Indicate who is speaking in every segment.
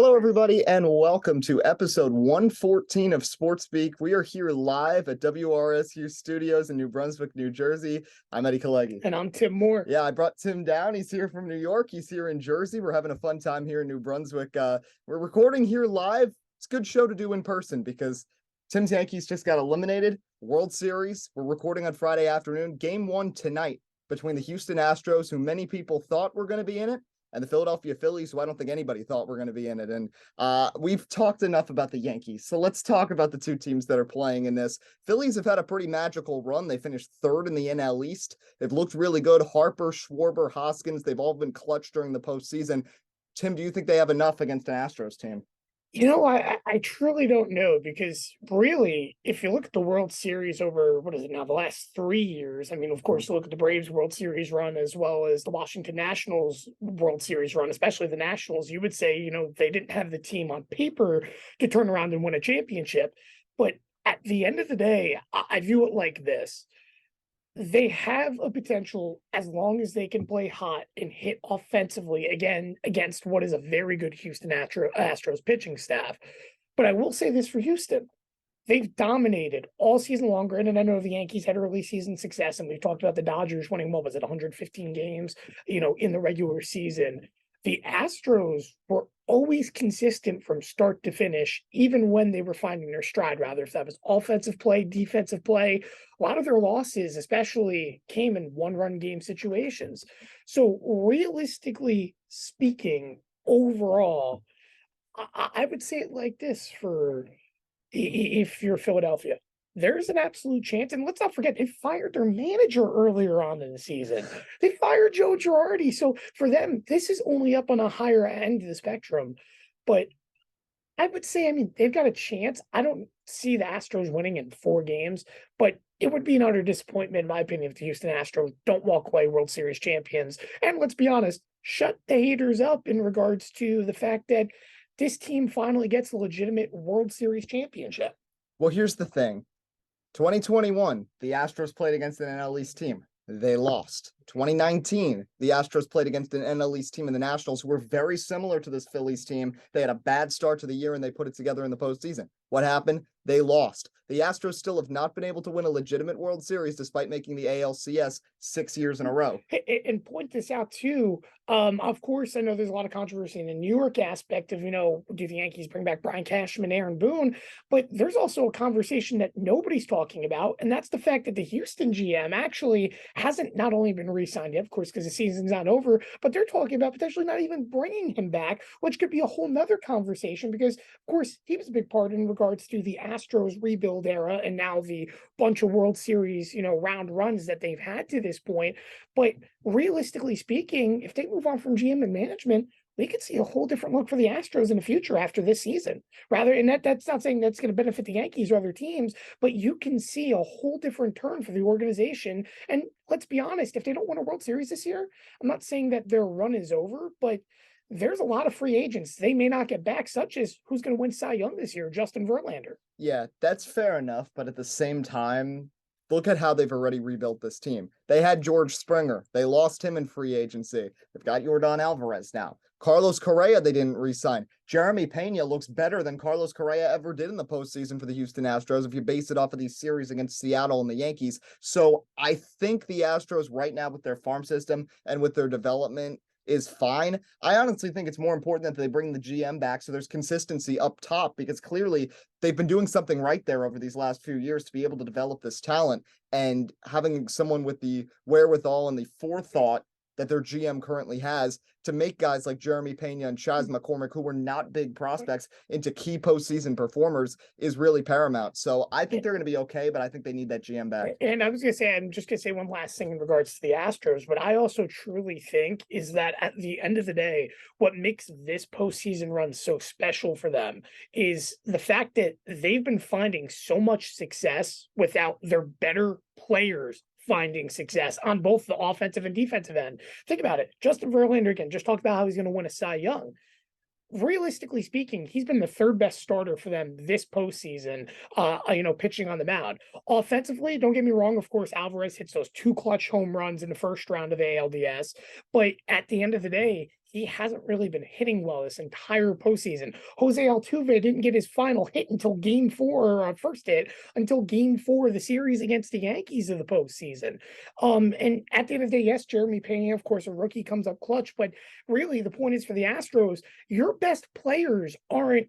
Speaker 1: Hello, everybody, and welcome to episode 114 of Sports Speak. We are here live at WRSU Studios in New Brunswick, New Jersey. I'm Eddie Kalegi.
Speaker 2: And I'm Tim Moore.
Speaker 1: Yeah, I brought Tim down. He's here from New York. He's here in Jersey. We're having a fun time here in New Brunswick. We're recording here live. It's a good show to do in person because Tim's Yankees just got eliminated. World Series. We're recording on Friday afternoon. Game 1 tonight between the Houston Astros, who many people thought were going to be in it, and the Philadelphia Phillies, who I don't think anybody thought were going to be in it. And we've talked enough about the Yankees, so let's talk about the two teams that are playing in this. Phillies have had a pretty magical run. They finished third in the NL East. They've looked really good. Harper, Schwarber, Hoskins, they've all been clutch during the postseason. Tim, do you think they have enough against an Astros team?
Speaker 2: I truly don't know, because really, if you look at the World Series over, what is it now, the last 3 years, I mean, of course, you look at the Braves World Series run as well as the Washington Nationals World Series run, especially the Nationals, you would say, they didn't have the team on paper to turn around and win a championship. But at the end of the day, I view it like this. They have a potential, as long as they can play hot and hit offensively again against what is a very good Houston Astros pitching staff. But I will say this for Houston. They've dominated all season long. And I know the Yankees had early season success, and we've talked about the Dodgers winning, 115 games, in the regular season. The Astros were always consistent from start to finish, even when they were finding their stride, rather if that was offensive play, defensive play. A lot of their losses especially came in one-run game situations. So realistically speaking, overall, I would say it like this: for if you're Philadelphia, there's an absolute chance. And let's not forget, they fired their manager earlier on in the season. They fired Joe Girardi. So for them, this is only up on a higher end of the spectrum. But I would say, they've got a chance. I don't see the Astros winning in 4 games, but it would be an utter disappointment, in my opinion, if the Houston Astros don't walk away World Series champions. And let's be honest, shut the haters up in regards to the fact that this team finally gets a legitimate World Series championship.
Speaker 1: Well, here's the thing. 2021, the Astros played against an NL East team. They lost. 2019, the Astros played against an NL East team in the Nationals, who were very similar to this Phillies team. They had a bad start to the year, and they put it together in the postseason. What happened? They lost. The Astros still have not been able to win a legitimate World Series despite making the ALCS 6 years in a row.
Speaker 2: And point this out too. Of course, I know there's a lot of controversy in the New York aspect of, do the Yankees bring back Brian Cashman, Aaron Boone? But there's also a conversation that nobody's talking about, and that's the fact that the Houston GM actually hasn't not only been re-signed yet, of course, because the season's not over, but they're talking about potentially not even bringing him back, which could be a whole nother conversation, because of course he was a big part in regards to the Astros rebuild era and now the bunch of World Series, round runs that they've had to this point. But realistically speaking, if they move on from GM and management, we could see a whole different look for the Astros in the future after this season. That's not saying that's going to benefit the Yankees or other teams, but you can see a whole different turn for the organization. And let's be honest, if they don't win a World Series this year, I'm not saying that their run is over, but there's a lot of free agents they may not get back, such as who's going to win Cy Young this year, Justin Verlander.
Speaker 1: Yeah, that's fair enough, but at the same time, look at how they've already rebuilt this team. They had George Springer. They lost him in free agency. They've got Yordan Alvarez now. Carlos Correa, they didn't re-sign. Jeremy Pena looks better than Carlos Correa ever did in the postseason for the Houston Astros, if you base it off of these series against Seattle and the Yankees. So I think the Astros right now, with their farm system and with their development, is fine. I honestly think it's more important that they bring the GM back so there's consistency up top, because clearly they've been doing something right there over these last few years to be able to develop this talent, and having someone with the wherewithal and the forethought that their GM currently has to make guys like Jeremy Pena and Chas McCormick, who were not big prospects, into key postseason performers is really paramount. So I think they're going to be okay, but I think they need that GM back.
Speaker 2: And I'm just going to say one last thing in regards to the Astros. What I also truly think is that at the end of the day, what makes this postseason run so special for them is the fact that they've been finding so much success without their better players finding success on both the offensive and defensive end. Think about it. Justin Verlander, again, just talked about how he's going to win a Cy Young. Realistically speaking, he's been the third best starter for them this postseason, pitching on the mound. Offensively, don't get me wrong, of course, Alvarez hits those 2 clutch home runs in the first round of the ALDS. But at the end of the day, he hasn't really been hitting well this entire postseason. Jose Altuve didn't get his final hit until game 4, or first hit until game 4 of the series against the Yankees of the postseason. And at the end of the day, yes, Jeremy Pena, of course, a rookie, comes up clutch, but really the point is, for the Astros, your best players aren't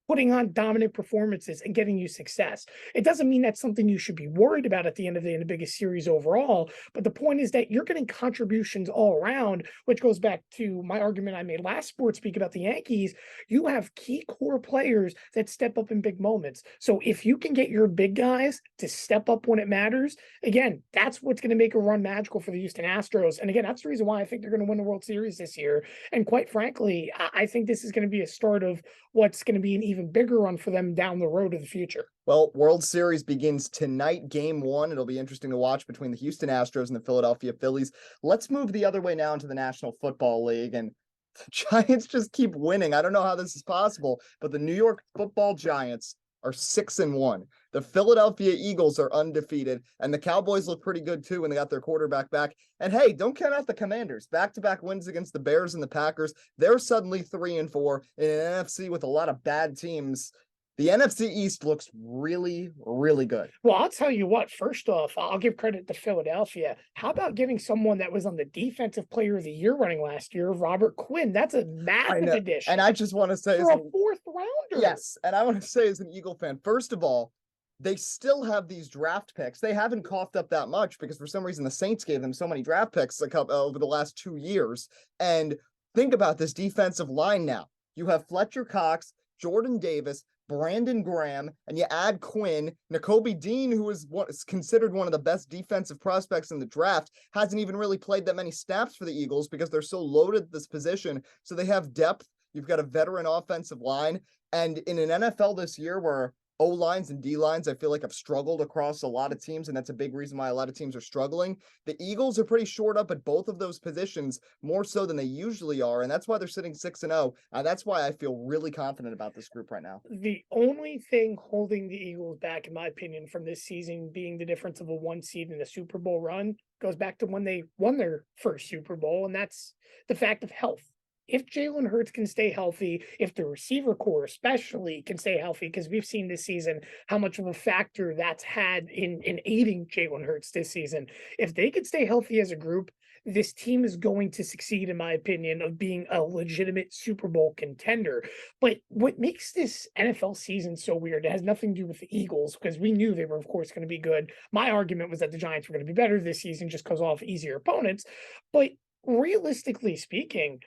Speaker 2: putting on dominant performances and getting you success. It doesn't mean that's something you should be worried about at the end of the day in the biggest series overall. But the point is that you're getting contributions all around, which goes back to my argument I made last Sports Speak about the Yankees. You have key core players that step up in big moments. So if you can get your big guys to step up when it matters, again, that's what's going to make a run magical for the Houston Astros. And again, that's the reason why I think they're going to win the World Series this year. And quite frankly, I think this is going to be a start of what's going to be an even bigger run for them down the road of the future.
Speaker 1: Well, World Series begins tonight, game 1. It'll be interesting to watch between the Houston Astros and the Philadelphia Phillies. Let's move the other way now into the National Football League, and the Giants just keep winning. I don't know how this is possible, but the New York Football Giants are 6-1. The Philadelphia Eagles are undefeated, and the Cowboys look pretty good too when they got their quarterback back. And hey, don't count out the Commanders. Back-to-back wins against the Bears and the Packers. They're suddenly 3-4 in an NFC with a lot of bad teams. The NFC East looks really, really good.
Speaker 2: Well, I'll tell you what, first off, I'll give credit to Philadelphia. How about giving someone that was on the Defensive Player of the Year running last year, Robert Quinn? That's a massive addition.
Speaker 1: And I just want to say,
Speaker 2: for a 4th rounder.
Speaker 1: Yes, and I want to say as an Eagle fan, first of all, they still have these draft picks. They haven't coughed up that much because for some reason the Saints gave them so many draft picks over the last 2 years. And think about this defensive line now. You have Fletcher Cox, Jordan Davis, Brandon Graham, and you add Quinn. Nakobe Dean, who is considered one of the best defensive prospects in the draft, hasn't even really played that many snaps for the Eagles because they're so loaded at this position. So they have depth. You've got a veteran offensive line. And in an NFL this year where O-lines and D-lines, I feel like, have struggled across a lot of teams, and that's a big reason why a lot of teams are struggling. The Eagles are pretty short up at both of those positions, more so than they usually are, and that's why they're sitting 6-0, and that's why I feel really confident about this group right now.
Speaker 2: The only thing holding the Eagles back, in my opinion, from this season being the difference of a 1 seed in a Super Bowl run goes back to when they won their first Super Bowl, and that's the fact of health. If Jalen Hurts can stay healthy, if the receiver core especially can stay healthy, because we've seen this season how much of a factor that's had in aiding Jalen Hurts this season. If they could stay healthy as a group, this team is going to succeed, in my opinion, of being a legitimate Super Bowl contender. But what makes this NFL season so weird, it has nothing to do with the Eagles, because we knew they were, of course, going to be good. My argument was that the Giants were going to be better this season just because of easier opponents. But realistically speaking,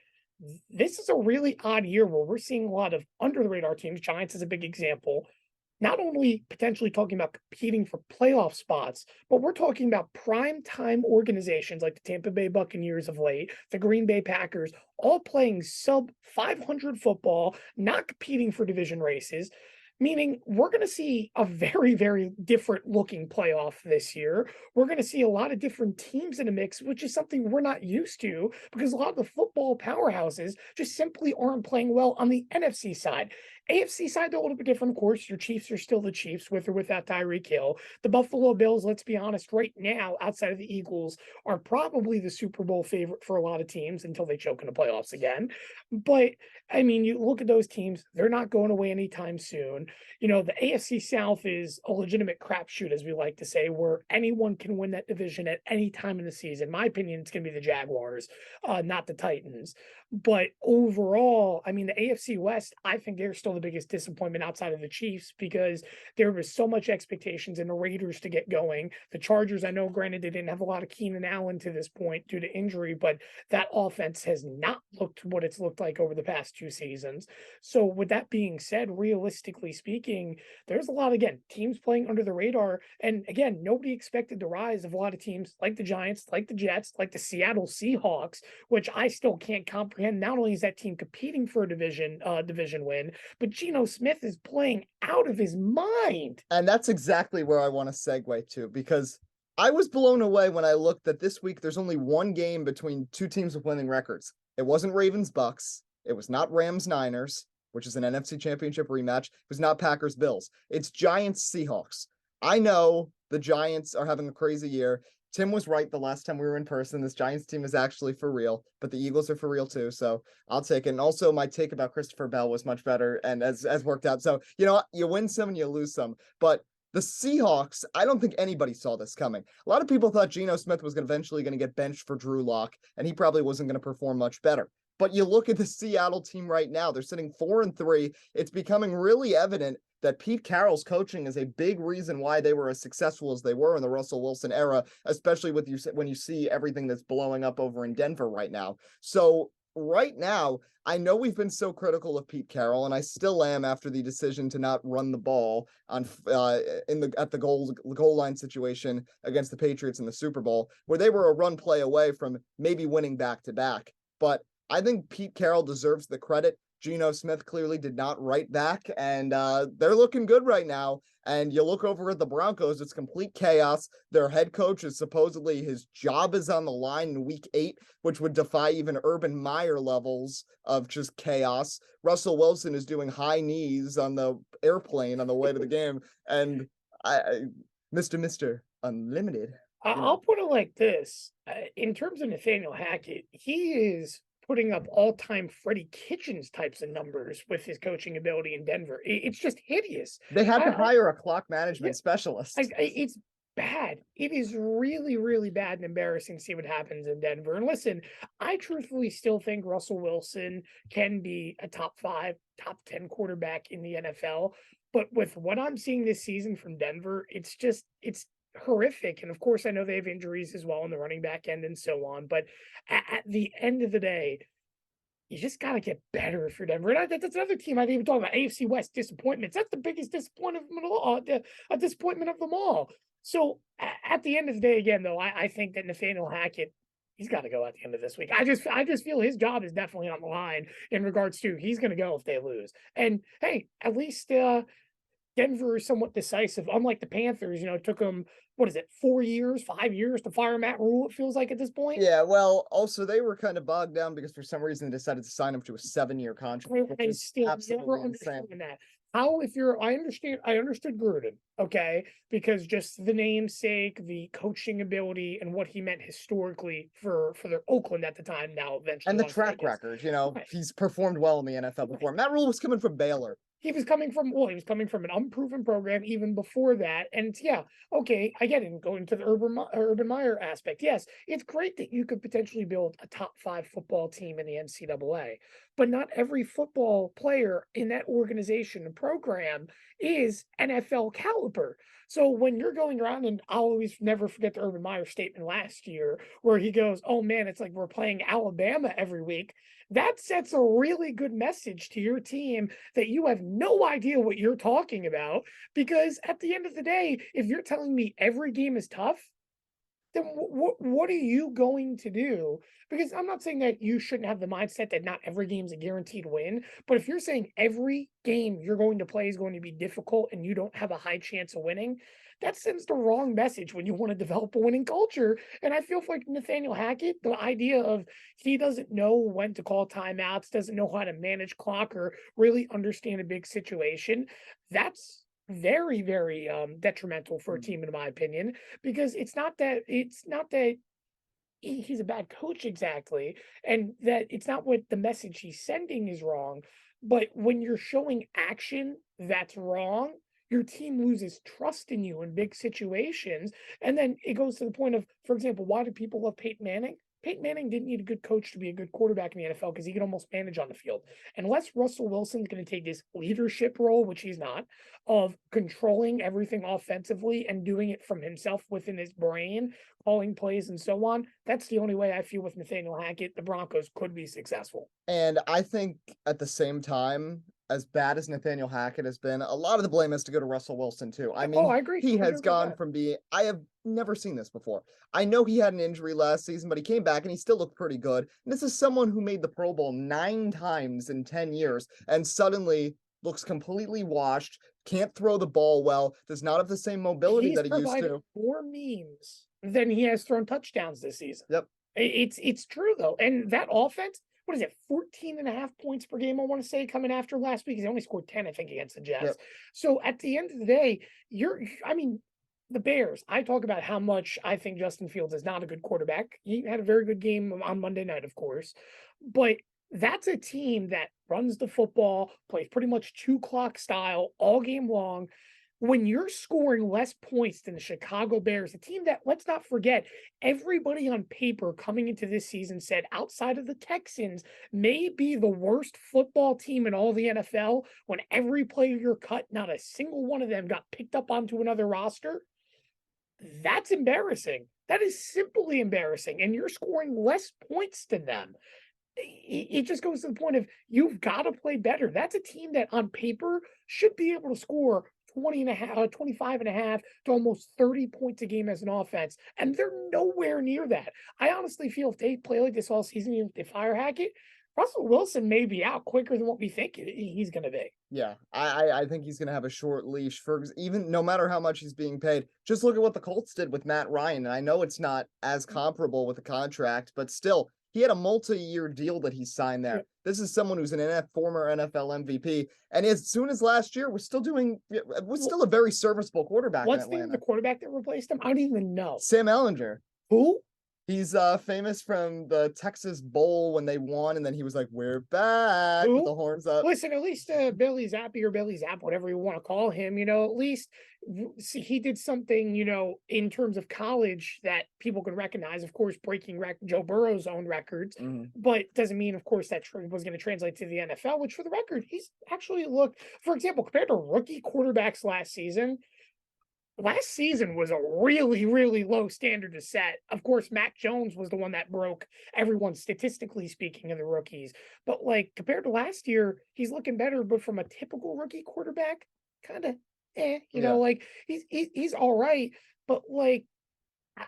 Speaker 2: this is a really odd year where we're seeing a lot of under-the-radar teams. Giants is a big example. Not only potentially talking about competing for playoff spots, but we're talking about prime time organizations like the Tampa Bay Buccaneers of late, the Green Bay Packers, all playing sub 500 football, not competing for division races. Meaning we're going to see a very, very different looking playoff this year. We're going to see a lot of different teams in the mix, which is something we're not used to because a lot of the football powerhouses just simply aren't playing well on the NFC side. AFC side, they're a little bit different, of course. Your Chiefs are still the Chiefs with or without Tyreek Hill. The Buffalo Bills, let's be honest, right now, outside of the Eagles, are probably the Super Bowl favorite for a lot of teams until they choke in the playoffs again. But, I mean, you look at those teams, they're not going away anytime soon. You know, the AFC South is a legitimate crapshoot, as we like to say, where anyone can win that division at any time in the season. In my opinion, it's going to be the Jaguars, not the Titans. But overall, I mean, the AFC West, I think they're still the biggest disappointment outside of the Chiefs because there was so much expectations in the Raiders to get going. The Chargers, I know, granted, they didn't have a lot of Keenan Allen to this point due to injury, but that offense has not looked what it's looked like over the past 2 seasons. So with that being said, realistically speaking, there's a lot, again, teams playing under the radar. And again, nobody expected the rise of a lot of teams like the Giants, like the Jets, like the Seattle Seahawks, which I still can't comprehend. Not only is that team competing for a division win, but Geno Smith is playing out of his mind.
Speaker 1: And that's exactly where I want to segue to, because I was blown away when I looked that this week there's only 1 game between 2 teams with winning records. It wasn't Ravens Bucks. It was not Rams Niners, which is an NFC Championship rematch. It was not Packers Bills. It's Giants Seahawks. I know the Giants are having a crazy year. Tim was right the last time we were in person. This Giants team is actually for real, but the Eagles are for real too. So I'll take it. And also my take about Christopher Bell was much better and as worked out. So, you win some and you lose some. But the Seahawks, I don't think anybody saw this coming. A lot of people thought Geno Smith was eventually going to get benched for Drew Lock, and he probably wasn't going to perform much better. But you look at the Seattle team right now, they're sitting 4-3. It's becoming really evident that Pete Carroll's coaching is a big reason why they were as successful as they were in the Russell Wilson era, especially when you see everything that's blowing up over in Denver right now. So right now, I know we've been so critical of Pete Carroll, and I still am after the decision to not run the ball on at the goal line situation against the Patriots in the Super Bowl, where they were a run play away from maybe winning back to back. But I think Pete Carroll deserves the credit. Geno Smith clearly did not write back, and they're looking good right now. And you look over at the Broncos, it's complete chaos. Their head coach is supposedly his job is on the line in week 8, which would defy even Urban Meyer levels of just chaos. Russell Wilson is doing high knees on the airplane on the way to the game. And Mr. Unlimited.
Speaker 2: I'll put it like this. In terms of Nathaniel Hackett, he is putting up all-time Freddie Kitchens types of numbers with his coaching ability in Denver. It's just hideous.
Speaker 1: They had to hire a clock management specialist.
Speaker 2: It's bad. It is really, really bad and embarrassing to see what happens in Denver. And listen, I truthfully still think Russell Wilson can be a top 5, top 10 quarterback in the NFL. But with what I'm seeing this season from Denver, it's horrific. And of course, I know they have injuries as well on the running back end and so on. But at the end of the day, you just got to get better for Denver. And that's another team I didn't even talk about, AFC West disappointments. That's the biggest disappointment of them all. So at the end of the day, again, though, I think that Nathaniel Hackett, he's got to go at the end of this week. I just feel his job is definitely on the line in regards to he's going to go if they lose. And hey, at least Denver is somewhat decisive. Unlike the Panthers, it took them, 4 years, 5 years to fire Matt Rule, it feels like at this point.
Speaker 1: Yeah, well, also they were kind of bogged down because for some reason they decided to sign him to a 7-year contract.
Speaker 2: I still never understand that. How, I understood Gruden, okay, because just the namesake, the coaching ability, and what he meant historically for their Oakland at the time, now eventually.
Speaker 1: And the track record, he's performed well in the NFL before. Matt Rule was coming from Baylor.
Speaker 2: He was coming from an unproven program even before that. And yeah, okay, I get it. Going to the Urban Meyer aspect. Yes, it's great that you could potentially build a top 5 football team in the NCAA, but not every football player in that organization and program is NFL caliber. So when you're going around, and I'll always never forget the Urban Meyer statement last year where he goes, "Oh man, it's like we're playing Alabama every week." That sets a really good message to your team that you have no idea what you're talking about, because at the end of the day, if you're telling me every game is tough, then what are you going to do? Because I'm not saying that you shouldn't have the mindset that not every game is a guaranteed win, but if you're saying every game you're going to play is going to be difficult and you don't have a high chance of winning, that sends the wrong message when you want to develop a winning culture. And I feel like Nathaniel Hackett, the idea of he doesn't know when to call timeouts, doesn't know how to manage clock or really understand a big situation, that's very, very detrimental for a team, in my opinion, because it's not that he's a bad coach exactly, and that it's not what the message he's sending is wrong, but when you're showing action that's wrong, your team loses trust in you in big situations. And then it goes to the point of, for example, why do people love Peyton Manning? Peyton Manning didn't need a good coach to be a good quarterback in the NFL because he could almost manage on the field. Unless Russell Wilson's going to take this leadership role, which he's not, of controlling everything offensively and doing it from himself within his brain, calling plays and so on, that's the only way I feel with Nathaniel Hackett, the Broncos could be successful.
Speaker 1: And I think at the same time, as bad as Nathaniel Hackett has been, a lot of the blame has to go to Russell Wilson too. I mean,
Speaker 2: I agree.
Speaker 1: He has gone from I have never seen this before. I know he had an injury last season, but he came back and he still looked pretty good. And this is someone who made the Pro Bowl 9 times in 10 years and suddenly looks completely washed, can't throw the ball well, does not have the same mobility that he used to.
Speaker 2: More memes than he has thrown touchdowns this season.
Speaker 1: Yep.
Speaker 2: It's true though. And that offense, what is it, 14.5 points per game, I want to say, coming after last week. He only scored 10, I think, against the Jets. Yep. So at the end of the day, the Bears, I talk about how much I think Justin Fields is not a good quarterback. He had a very good game on Monday night, of course, but that's a team that runs the football, plays pretty much 2 clock style all game long. When you're scoring less points than the Chicago Bears, a team that, let's not forget, everybody on paper coming into this season said outside of the Texans may be the worst football team in all the NFL. When every player you're cut, not a single one of them got picked up onto another roster. That's embarrassing. That is simply embarrassing. And you're scoring less points than them. It just goes to the point of you've got to play better. That's a team that on paper should be able to score 25 and a half to almost 30 points a game as an offense. And they're nowhere near that. I honestly feel if they play like this all season, even if they fire Hackett, Russell Wilson may be out quicker than what we think he's going to be.
Speaker 1: Yeah, I think he's going to have a short leash for even no matter how much he's being paid. Just look at what the Colts did with Matt Ryan. And I know it's not as comparable with the contract, but still, he had a multi-year deal that he signed there. Yeah. This is someone who's former NFL MVP. And as soon as last year, was still a very serviceable quarterback.
Speaker 2: What's the name of the quarterback that replaced him? I don't even know.
Speaker 1: Sam Ehlinger.
Speaker 2: Who?
Speaker 1: He's famous from the Texas Bowl when they won, and then he was like, "We're back," with the horns up.
Speaker 2: Listen, at least Billy Zappi or Billy Zapp, whatever you want to call him, at least he did something, in terms of college that people can recognize. Of course, breaking Joe Burrow's own records, but doesn't mean, of course, that was going to translate to the NFL. Which, for the record, he's actually looked, for example, compared to rookie quarterbacks last season was a really, really low standard to set. Of course, Mac Jones was the one that broke everyone, statistically speaking, of the rookies. But compared to last year, he's looking better. But from a typical rookie quarterback, kind of, he's all right. But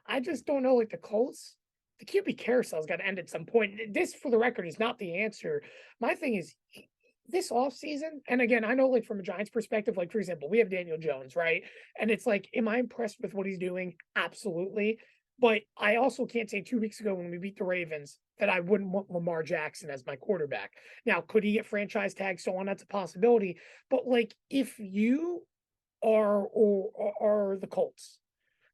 Speaker 2: I just don't know. The Colts, the QB carousel's got to end at some point. This, for the record, is not the answer. My thing is, this offseason, and again, I know from a Giants perspective, for example, we have Daniel Jones, right? And it's am I impressed with what he's doing? Absolutely. But I also can't say 2 weeks ago when we beat the Ravens that I wouldn't want Lamar Jackson as my quarterback. Now, could he get franchise tagged? So on, that's a possibility. But if you are the Colts,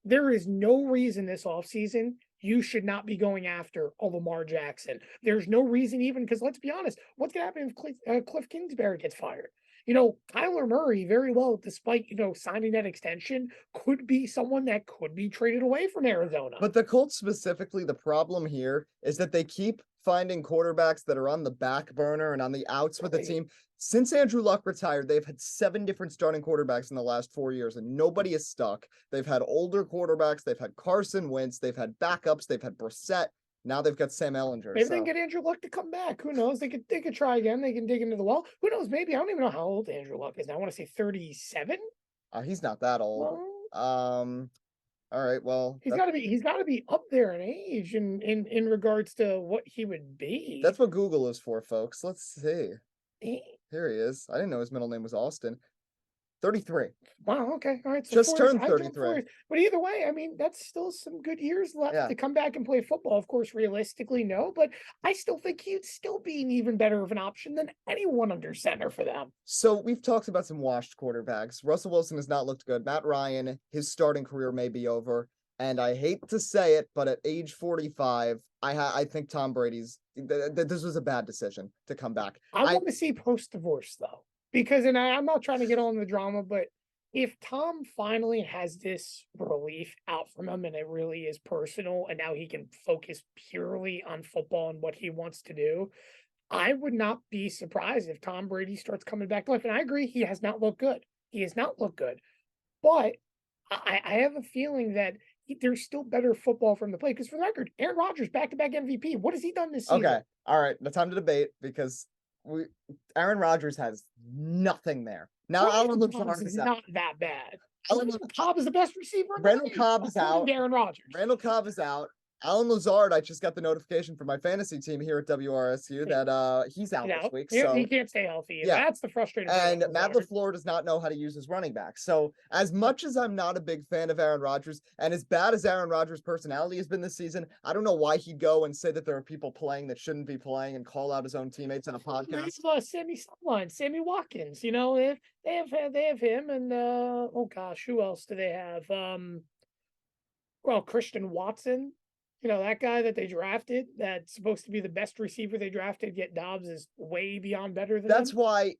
Speaker 2: there is no reason this offseason you should not be going after a Lamar Jackson. There's no reason even, because let's be honest, what's going to happen if Cliff Kingsbury gets fired? Kyler Murray very well, despite, signing that extension, could be someone that could be traded away from Arizona.
Speaker 1: But the Colts specifically, the problem here is that they keep finding quarterbacks that are on the back burner and on the outs with the team. Since Andrew Luck retired, they've had 7 different starting quarterbacks in the last 4 years, and nobody is stuck. They've had older quarterbacks. They've had Carson Wentz. They've had backups. They've had Brissett. Now they've got Sam Ehlinger.
Speaker 2: Maybe they can get Andrew Luck to come back. Who knows? They could try again. They can dig into the wall. Who knows? Maybe. I don't even know how old Andrew Luck is now. I want to say 37.
Speaker 1: He's not that old. Well, all right. Well,
Speaker 2: he's got to be up there in age in regards to what he would be.
Speaker 1: That's what Google is for, folks. Let's see. Here he is. I didn't know his middle name was Austin. 33.
Speaker 2: Wow. Okay. All right. So
Speaker 1: just turned 33.
Speaker 2: But either way, that's still some good years left to come back and play football. Of course, realistically, no. But I still think he'd still be an even better of an option than anyone under center for them.
Speaker 1: So we've talked about some washed quarterbacks. Russell Wilson has not looked good. Matt Ryan, his starting career may be over. And I hate to say it, but at age 45, I think Tom Brady's this was a bad decision to come back.
Speaker 2: I want to see post-divorce, though. Because, and I'm not trying to get on the drama, but if Tom finally has this relief out from him and it really is personal and now he can focus purely on football and what he wants to do, I would not be surprised if Tom Brady starts coming back to life. And I agree, he has not looked good. He has not looked good. But I have a feeling that there's still better football from the play. Because for the record, Aaron Rodgers, back-to-back MVP. What has he done this season?
Speaker 1: Okay. All right. The time to debate because Aaron Rodgers has nothing there. Now, Alan Lazard is
Speaker 2: not that bad. Randall Cobb is the best receiver.
Speaker 1: Randall Cobb is out.
Speaker 2: Aaron Rodgers.
Speaker 1: Randall Cobb is out. Alan Lazard, I just got the notification from my fantasy team here at WRSU that he's out this week.
Speaker 2: Yeah,
Speaker 1: So
Speaker 2: he can't stay healthy.
Speaker 1: yeah.
Speaker 2: That's the frustrating part.
Speaker 1: And Matt LaFleur does not know how to use his running back. So as much as I'm not a big fan of Aaron Rodgers, and as bad as Aaron Rodgers' personality has been this season, I don't know why he'd go and say that there are people playing that shouldn't be playing and call out his own teammates on a podcast.
Speaker 2: Sammy Watkins, you know, they have him, and oh gosh, who else do they have? Well, Christian Watson, you know, that guy that they drafted, that's supposed to be the best receiver they drafted, yet Dobbs is way beyond better than
Speaker 1: That's
Speaker 2: him.
Speaker 1: why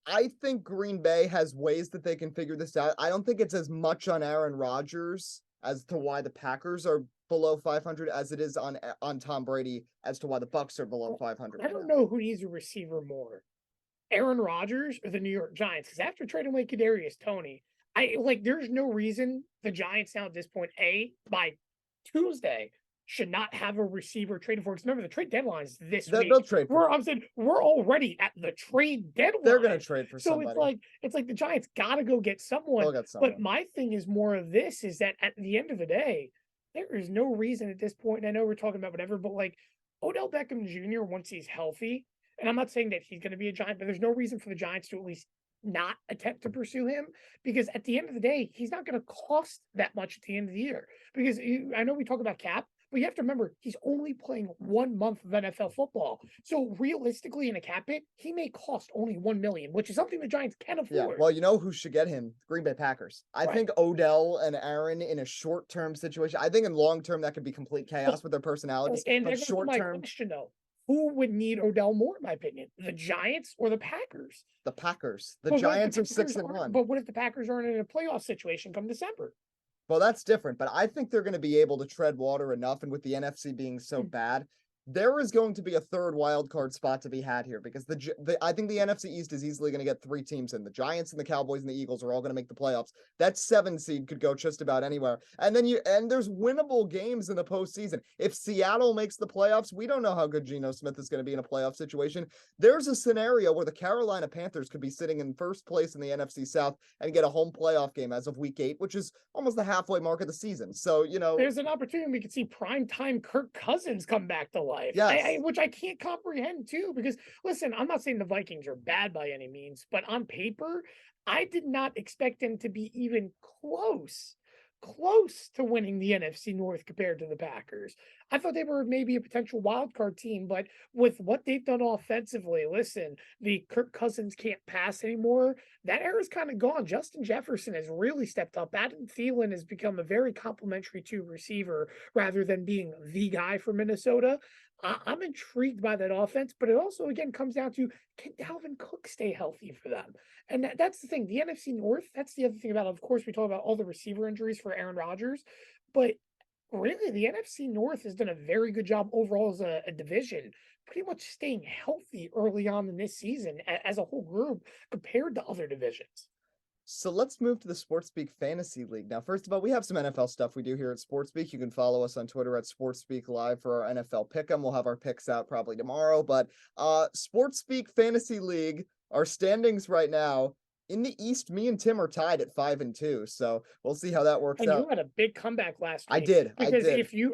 Speaker 1: I think Green Bay has ways that they can figure this out. I don't think it's as much on Aaron Rodgers as to why the Packers are below 500 as it is on Tom Brady as to why the Bucs are below 500.
Speaker 2: I don't know who needs a receiver more, Aaron Rodgers or the New York Giants, because after trading away Kadarius Toney, there's no reason the Giants now at this point, by Tuesday, should not have a receiver traded for. Because remember, the trade deadline is this week.
Speaker 1: They'll trade for
Speaker 2: I'm saying we're already at the trade deadline.
Speaker 1: They're going to trade for
Speaker 2: so
Speaker 1: somebody.
Speaker 2: It's like the Giants got to go get someone.
Speaker 1: They'll get someone.
Speaker 2: But my thing is more of this is that at the end of the day, there is no reason at this point. And I know we're talking about whatever, but like Odell Beckham Jr. once he's healthy, and I'm not saying that he's going to be a Giant, but there's no reason for the Giants to at least not attempt to pursue him, because at the end of the day, he's not going to cost that much at the end of the year. Because I know we talk about cap, but you have to remember he's only playing 1 month of NFL football. So realistically, in a cap hit, he may cost only $1 million, which is something the Giants can afford.
Speaker 1: Yeah, well, you know who should get him? Green Bay Packers. I think Odell and Aaron in a short-term situation. I think in long-term that could be complete chaos with their personalities.
Speaker 2: And
Speaker 1: but short-term,
Speaker 2: question though. Who would need Odell more, in my opinion? The Giants or the Packers?
Speaker 1: The Packers. The Giants are 6-1.
Speaker 2: But what if the Packers aren't in a playoff situation come December?
Speaker 1: Well, that's different, but I think they're going to be able to tread water enough, and with the NFC being so bad, there is going to be a third wild card spot to be had here, because I think the NFC East is easily going to get 3 teams in. The Giants and the Cowboys and the Eagles are all going to make the playoffs. That 7 seed could go just about anywhere. And then there's winnable games in the postseason. If Seattle makes the playoffs, we don't know how good Geno Smith is going to be in a playoff situation. There's a scenario where the Carolina Panthers could be sitting in first place in the NFC South and get a home playoff game as of week 8, which is almost the halfway mark of the season. So, you know,
Speaker 2: there's an opportunity we could see primetime Kirk Cousins come back to life.
Speaker 1: Yes.
Speaker 2: Which I can't comprehend too, because listen, I'm not saying the Vikings are bad by any means, but on paper, I did not expect them to be even close to winning the NFC North compared to the Packers. I thought they were maybe a potential wild card team, but with what they've done offensively, listen, the Kirk Cousins can't pass anymore. That era's kind of gone. Justin Jefferson has really stepped up. Adam Thielen has become a very complimentary to receiver rather than being the guy for Minnesota. I'm intrigued by that offense, but it also, again, comes down to, can Dalvin Cook stay healthy for them? And that's the thing. The NFC North, that's the other thing about it. Of course, we talk about all the receiver injuries for Aaron Rodgers, but really, the NFC North has done a very good job overall as a division, pretty much staying healthy early on in this season as a whole group compared to other divisions.
Speaker 1: So let's move to the SportsSpeak Fantasy League. Now, first of all, we have some NFL stuff we do here at SportsSpeak. You can follow us on Twitter at SportsSpeak Live for our NFL Pick'em. We'll have our picks out probably tomorrow. But SportsSpeak Fantasy League, our standings right now, in the East, me and Tim are tied at 5-2. So we'll see how that works out.
Speaker 2: And you had a big comeback last week.
Speaker 1: I did.
Speaker 2: Because if you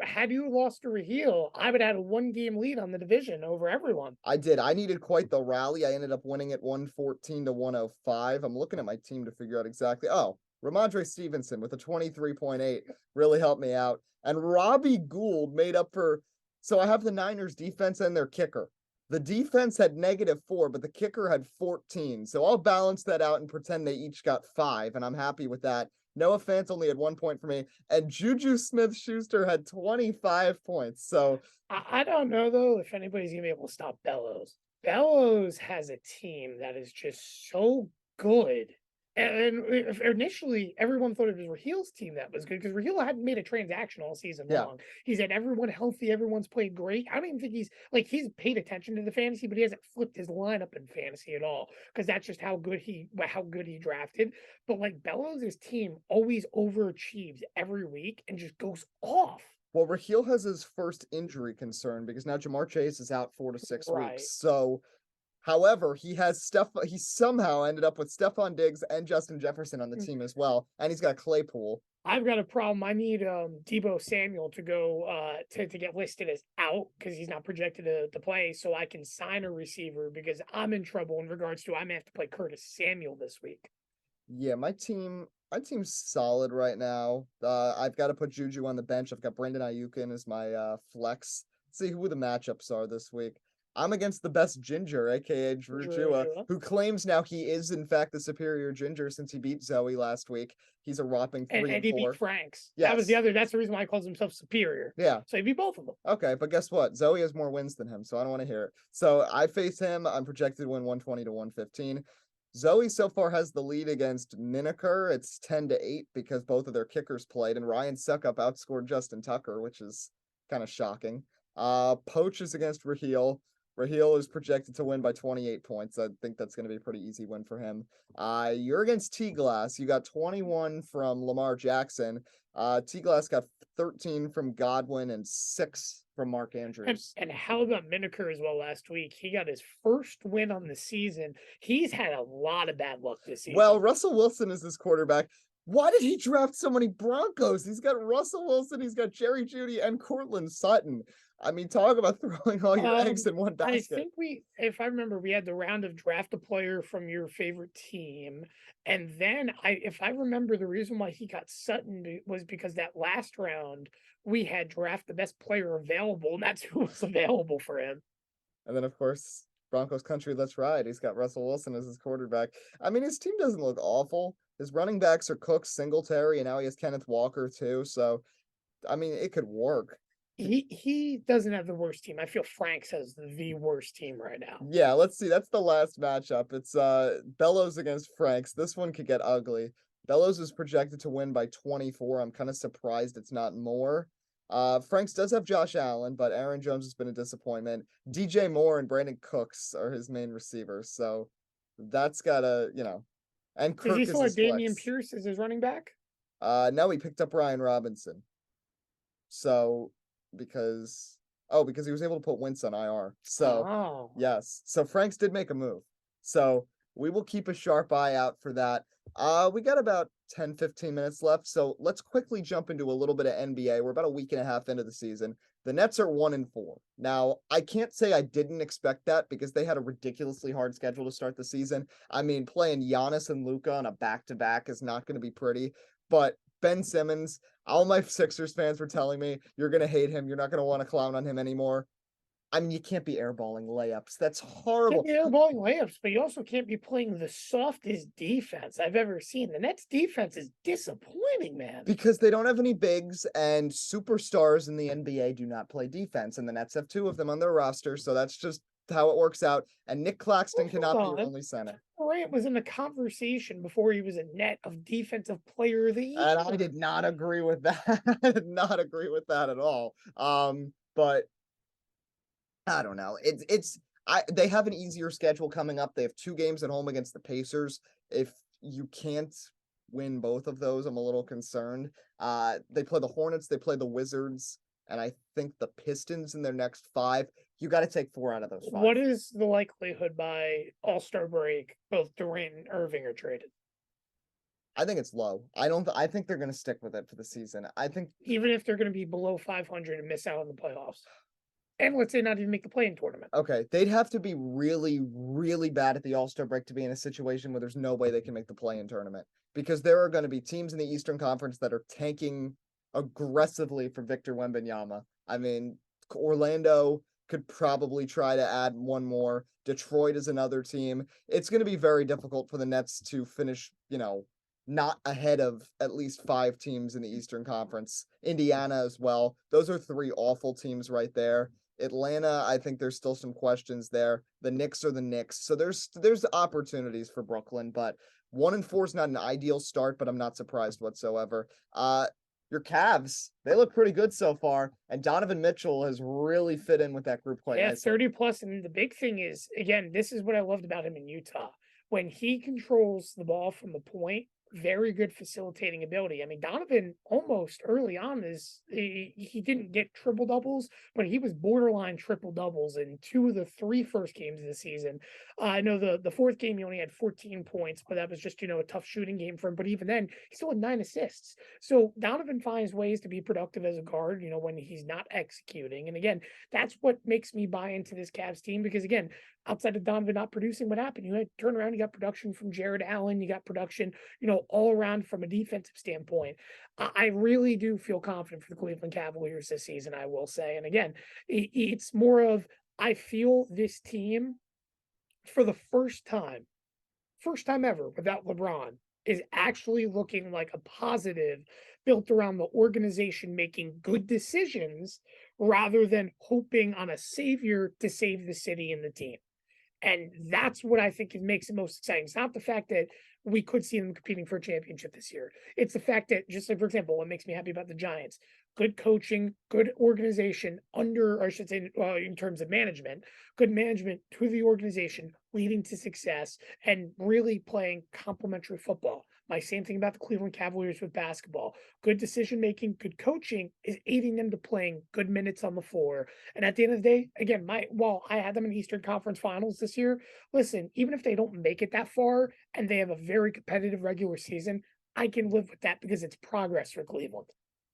Speaker 2: lost to Raheel, I would have had a 1-game lead on the division over everyone.
Speaker 1: I did. I needed quite the rally. I ended up winning at 114-105. I'm looking at my team to figure out exactly. Oh, Ramondre Stevenson with a 23.8 really helped me out. And Robbie Gould made up for. So I have the Niners defense and their kicker. The defense had -4, but the kicker had 14. So I'll balance that out and pretend they each got 5, and I'm happy with that. Noah Fant only had 1 point for me, and Juju Smith-Schuster had 25 points. So
Speaker 2: I don't know, though, if anybody's going to be able to stop Bellows. Bellows has a team that is just so good. And initially, everyone thought it was Raheel's team that was good, because Raheel hadn't made a transaction all season long. He's had everyone healthy. Everyone's played great. I don't even think he's paid attention to the fantasy, but he hasn't flipped his lineup in fantasy at all, because that's just how good he drafted. But like Bellows' team always overachieves every week and just goes off.
Speaker 1: Well, Raheel has his first injury concern because now Jamar Chase is out 4 to 6 weeks. So However, he somehow ended up with Stephon Diggs and Justin Jefferson on the team as well, and he's got Claypool.
Speaker 2: I've got a problem. I need Debo Samuel to go to get listed as out because he's not projected to play, so I can sign a receiver because I'm in trouble in regards to I may have to play Curtis Samuel this week.
Speaker 1: Yeah, my team's solid right now. I've got to put Juju on the bench. I've got Brandon Ayuk in as my flex. Let's see who the matchups are this week. I'm against the best Ginger, aka Drew Jua, who claims now he is in fact the superior Ginger since he beat Zoe last week. He's a whopping 3
Speaker 2: and he
Speaker 1: 4.
Speaker 2: beat Franks.
Speaker 1: Yes.
Speaker 2: That was the other. That's the reason why he calls himself superior.
Speaker 1: Yeah.
Speaker 2: So he beat both of them.
Speaker 1: Okay, but guess what? Zoe has more wins than him, so I don't want to hear it. So I face him. I'm projected to win 120 to 115. Zoe so far has the lead against Miniker. It's 10-8 because both of their kickers played, and Ryan Suckup outscored Justin Tucker, which is kind of shocking. Poach is against Raheel. Raheel is projected to win by 28 points. I think that's going to be a pretty easy win for him. You're against T-Glass. You got 21 from Lamar Jackson. T-Glass got 13 from Godwin and 6 from Mark Andrews.
Speaker 2: And how about Miniker as well last week? He got his first win on the season. He's had a lot of bad luck this season.
Speaker 1: Well, Russell Wilson is his quarterback. Why did he draft so many Broncos? He's got Russell Wilson, he's got Jerry Jeudy, and Courtland Sutton. I mean, talk about throwing all your eggs in one basket.
Speaker 2: I think if I remember, we had the round of draft a player from your favorite team. And then if I remember, the reason why he got Sutton was because that last round we had draft the best player available, and that's who was available for him.
Speaker 1: And then, of course, Broncos country, let's ride. He's got Russell Wilson as his quarterback. I mean, his team doesn't look awful. His running backs are Cooks, Singletary, and now he has Kenneth Walker too. So, I mean, it could work.
Speaker 2: He doesn't have the worst team. I feel Franks has the worst team right now.
Speaker 1: Yeah, let's see. That's the last matchup. It's Bellows against Franks. This one could get ugly. Bellows is projected to win by 24. I'm kind of surprised it's not more. Franks does have Josh Allen, but Aaron Jones has been a disappointment. DJ Moore and Brandon Cooks are his main receivers. So that's gotta, and Kirk
Speaker 2: Does he
Speaker 1: is
Speaker 2: still have
Speaker 1: his flex.
Speaker 2: Damian Pierce as his running back?
Speaker 1: No, he picked up Ryan Robinson. So because he was able to put Wentz on IR. So yes. So Franks did make a move. So we will keep a sharp eye out for that. We got about 10-15 minutes left. So let's quickly jump into a little bit of NBA. We're about a week and a half into the season. The Nets are 1-4. Now, I can't say I didn't expect that because they had a ridiculously hard schedule to start the season. I mean, playing Giannis and Luka on a back-to-back is not going to be pretty, but Ben Simmons, all my Sixers fans were telling me, you're going to hate him. You're not going to want to clown on him anymore. I mean, you can't be airballing layups. That's horrible.
Speaker 2: You can't be airballing layups, but you also can't be playing the softest defense I've ever seen. The Nets defense is disappointing, man.
Speaker 1: Because they don't have any bigs, and superstars in the NBA do not play defense, and the Nets have 2 of them on their roster, so that's just how it works out. And Nick Claxton cannot be your only center.
Speaker 2: Durant was in the conversation before he was a Net of defensive player of the year.
Speaker 1: And I did not agree with that. I did not agree with that at all. But I don't know. They have an easier schedule coming up. They have 2 games at home against the Pacers. If you can't win both of those, I'm a little concerned. They play the Hornets, they play the Wizards, and I think the Pistons in their next 5. You got to take 4 out of those 5.
Speaker 2: What is the likelihood by All-Star break both Durant and Irving are traded?
Speaker 1: I think it's low. I think they're going to stick with it for the season. I think
Speaker 2: even if they're going to be below 500 and miss out on the playoffs. And let's say not even make the play-in tournament.
Speaker 1: Okay, they'd have to be really, really bad at the All-Star break to be in a situation where there's no way they can make the play-in tournament. Because there are going to be teams in the Eastern Conference that are tanking aggressively for Victor Wembanyama. I mean, Orlando could probably try to add one more. Detroit is another team. It's going to be very difficult for the Nets to finish, not ahead of at least 5 teams in the Eastern Conference. Indiana as well. Those are 3 awful teams right there. Atlanta, I think there's still some questions there. The Knicks are the Knicks. So there's opportunities for Brooklyn, but 1-4 is not an ideal start, but I'm not surprised whatsoever. Your Cavs, they look pretty good so far, and Donovan Mitchell has really fit in with that group quite nicely.
Speaker 2: 30 plus, and the big thing is, again, this is what I loved about him in Utah. When he controls the ball from the point, very good facilitating ability. I mean, Donovan almost early on he didn't get triple doubles, but he was borderline triple doubles in 2 of the 3 first games of the season. I know the fourth game he only had 14 points, but that was just, a tough shooting game for him. But even then, he still had 9 assists. So Donovan finds ways to be productive as a guard, when he's not executing. And again, that's what makes me buy into this Cavs team, because again, outside of Donovan not producing, what happened? You had turn around, you got production from Jared Allen, you got production, all around from a defensive standpoint. I really do feel confident for the Cleveland Cavaliers this season, I will say. And again, it's more of, I feel this team for the first time ever without LeBron is actually looking like a positive built around the organization making good decisions rather than hoping on a savior to save the city and the team. And that's what I think makes it most exciting. It's not the fact that we could see them competing for a championship this year. It's the fact that, just like, for example, what makes me happy about the Giants, good coaching, good organization or I should say, in terms of management, good management to the organization leading to success and really playing complementary football. My same thing about the Cleveland Cavaliers with basketball. Good decision-making, good coaching is aiding them to playing good minutes on the floor. And at the end of the day, again, while I had them in the Eastern Conference Finals this year, listen, even if they don't make it that far and they have a very competitive regular season, I can live with that because it's progress for Cleveland.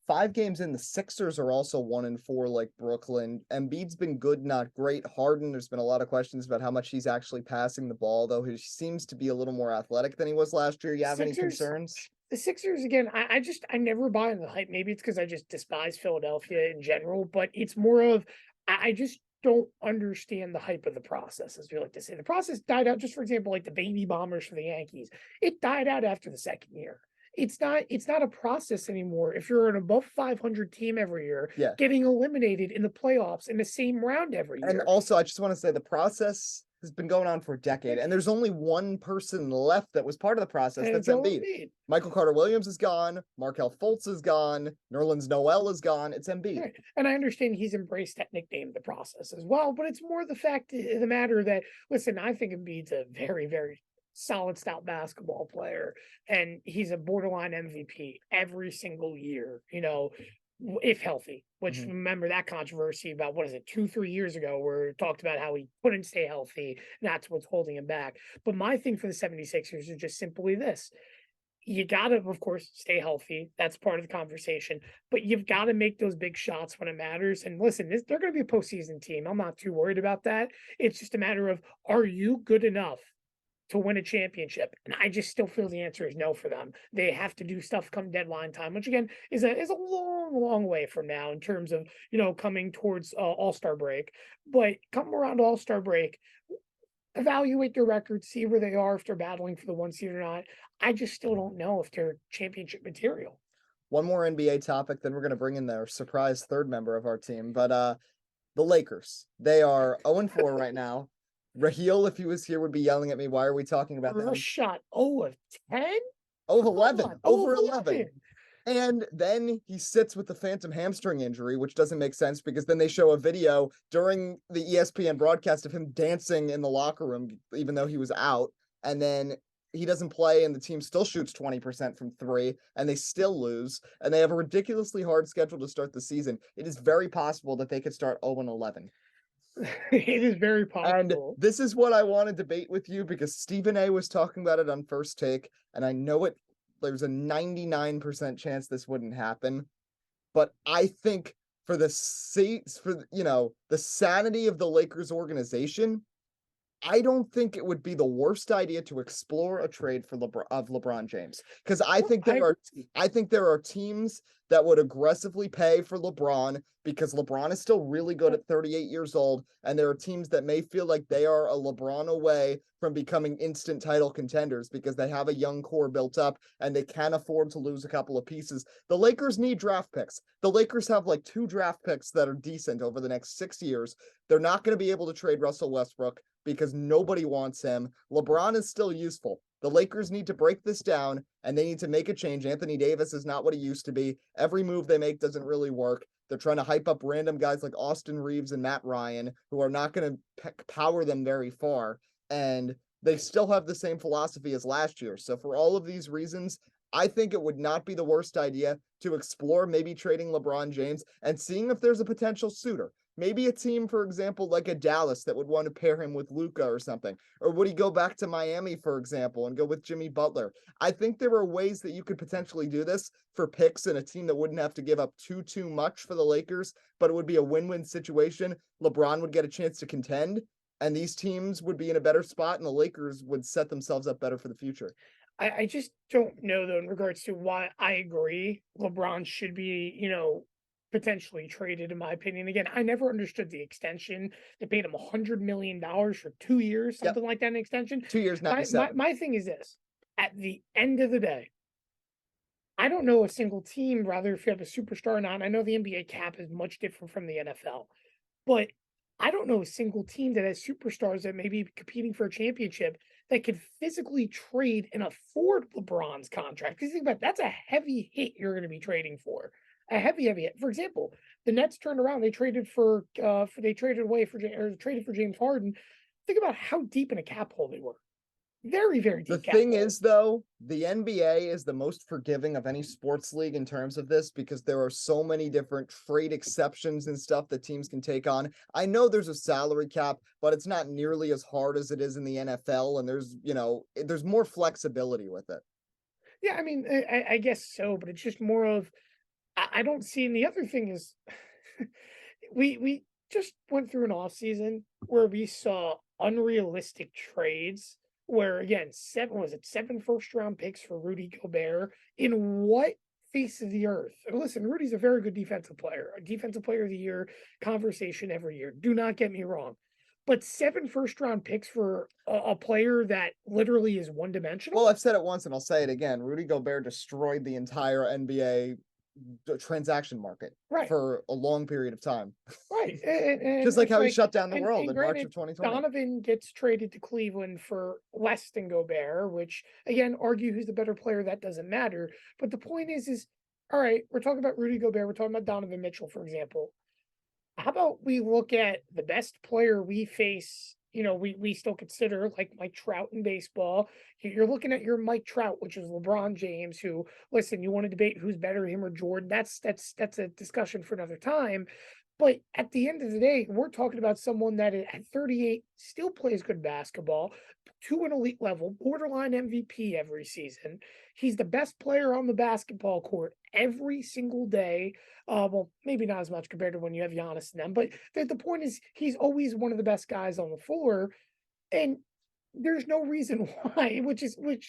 Speaker 1: 5 games in, the Sixers are also 1-4 like Brooklyn. Embiid's been good, not great. Harden, there's been a lot of questions about how much he's actually passing the ball, though he seems to be a little more athletic than he was last year. You have any concerns?
Speaker 2: The Sixers, again, I never buy in the hype. Maybe it's because I just despise Philadelphia in general, but it's more of, I just don't understand the hype of the process, as we like to say. The process died out, just for example, like the baby bombers for the Yankees. It died out after the second year. It's not a process anymore. If you're an above 500 team every year, getting eliminated in the playoffs in the same round every year.
Speaker 1: And also, I just want to say the process has been going on for a decade, and there's only one person left that was part of the process. That's Embiid. Michael Carter-Williams is gone. Markelle Fultz is gone. Nerlens Noel is gone. It's Embiid.
Speaker 2: Right. And I understand he's embraced that nickname, the process as well, but it's more the fact of the matter that, listen, I think Embiid's a very, very solid, stout basketball player, and he's a borderline MVP every single year, if healthy, which remember that controversy about, 2-3 years ago, where it talked about how he couldn't stay healthy. And that's what's holding him back. But my thing for the 76ers is just simply this. You got to, of course, stay healthy. That's part of the conversation. But you've got to make those big shots when it matters. And listen, they're going to be a postseason team. I'm not too worried about that. It's just a matter of, are you good enough to win a championship? And I just still feel the answer is no for them. They have to do stuff come deadline time, which again is a long way from now in terms of, coming towards All-Star break. But come around All-Star break, evaluate their record, see where they are, if they're battling for the 1 seed or not. I just still don't know if they're championship material.
Speaker 1: One more NBA topic, then we're going to bring in their surprise third member of our team. But the Lakers, they are 0-4 right now. Raheel, if he was here, would be yelling at me. Why are we talking about that?
Speaker 2: Shot 0 of 10?
Speaker 1: 0 of 11. Over 11. And then he sits with the phantom hamstring injury, which doesn't make sense because then they show a video during the ESPN broadcast of him dancing in the locker room, even though he was out. And then he doesn't play and the team still shoots 20% from 3 and they still lose. And they have a ridiculously hard schedule to start the season. It is very possible that they could start 0-11.
Speaker 2: It is very possible.
Speaker 1: And this is what I want to debate with you because Stephen A was talking about it on First Take, and I know there's a 99% chance this wouldn't happen, but I think for the sanity of the Lakers organization, I don't think it would be the worst idea to explore a trade for LeBron James, because I think there are teams that would aggressively pay for LeBron because LeBron is still really good at 38 years old, and there are teams that may feel like they are a LeBron away from becoming instant title contenders because they have a young core built up and they can afford to lose a couple of pieces. The Lakers need draft picks. The Lakers have like 2 draft picks that are decent over the next 6 years. They're not going to be able to trade Russell Westbrook because nobody wants him. LeBron is still useful. The Lakers need to break this down, and they need to make a change. Anthony Davis is not what he used to be. Every move they make doesn't really work. They're trying to hype up random guys like Austin Reeves and Matt Ryan, who are not going to power them very far. And they still have the same philosophy as last year. So for all of these reasons, I think it would not be the worst idea to explore maybe trading LeBron James and seeing if there's a potential suitor. Maybe a team, for example, like a Dallas that would want to pair him with Luka or something. Or would he go back to Miami, for example, and go with Jimmy Butler? I think there are ways that you could potentially do this for picks and a team that wouldn't have to give up too much for the Lakers, but it would be a win-win situation. LeBron would get a chance to contend, and these teams would be in a better spot, and the Lakers would set themselves up better for the future.
Speaker 2: I just don't know, though, in regards to why I agree LeBron should be, potentially traded, in my opinion. Again, I never understood the extension. They paid him $100 million for 2 years, something like that, an extension.
Speaker 1: 2 years, 97.
Speaker 2: My thing is this. At the end of the day, I don't know a single team, rather if you have a superstar or not. I know the NBA cap is much different from the NFL, but I don't know a single team that has superstars that may be competing for a championship that could physically trade and afford LeBron's contract. Because think about it, that's a heavy hit you're going to be trading for. A heavy hit. For example, the Nets turned around. They traded for James Harden. Think about how deep in a cap hole they were. Very, very deep.
Speaker 1: The thing is, though, the NBA is the most forgiving of any sports league in terms of this because there are so many different trade exceptions and stuff that teams can take on. I know there's a salary cap, but it's not nearly as hard as it is in the NFL, and there's more flexibility with it.
Speaker 2: Yeah, I mean, I guess so, but it's just more of I don't see. And the other thing is, we just went through an off season where we saw unrealistic trades. Where again, 7 first-round picks for Rudy Gobert? In what face of the earth? And listen, Rudy's a very good defensive player, a defensive player of the year conversation every year. Do not get me wrong. But 7 first-round picks for a player that literally is one-dimensional?
Speaker 1: Well, I've said it once and I'll say it again. Rudy Gobert destroyed the entire NBA transaction market for a long period of time.
Speaker 2: Right.
Speaker 1: Just like how he shut down the world in March of 2020.
Speaker 2: Donovan gets traded to Cleveland for less than Gobert, which, again, argue who's the better player, that doesn't matter. But the point is, all right, we're talking about Rudy Gobert. We're talking about Donovan Mitchell, for example. How about we look at the best player we face, we still consider, like Mike Trout in baseball. You're looking at your Mike Trout, which is LeBron James, who, listen, you want to debate who's better, him or Jordan. That's a discussion for another time. But at the end of the day, we're talking about someone that at 38 still plays good basketball, to an elite level, borderline MVP every season. He's the best player on the basketball court every single day. Well, maybe not as much compared to when you have Giannis and them, but the point is he's always one of the best guys on the floor. And there's no reason why, which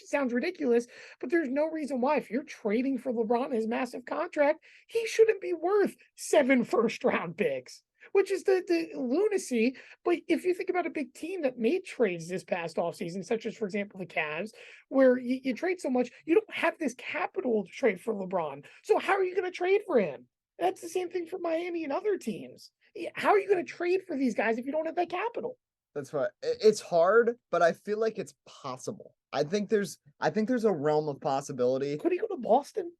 Speaker 2: sounds ridiculous, but there's no reason why if you're trading for LeBron his massive contract, he shouldn't be worth 7 first-round picks, which is the lunacy. But if you think about a big team that made trades this past offseason, such as, for example, the Cavs, where you trade so much, you don't have this capital to trade for LeBron. So how are you going to trade for him? That's the same thing for Miami and other teams. How are you going to trade for these guys if you don't have that capital?
Speaker 1: That's right. It's hard, but I feel like it's possible. I think there's a realm of possibility.
Speaker 2: Could he go to Boston?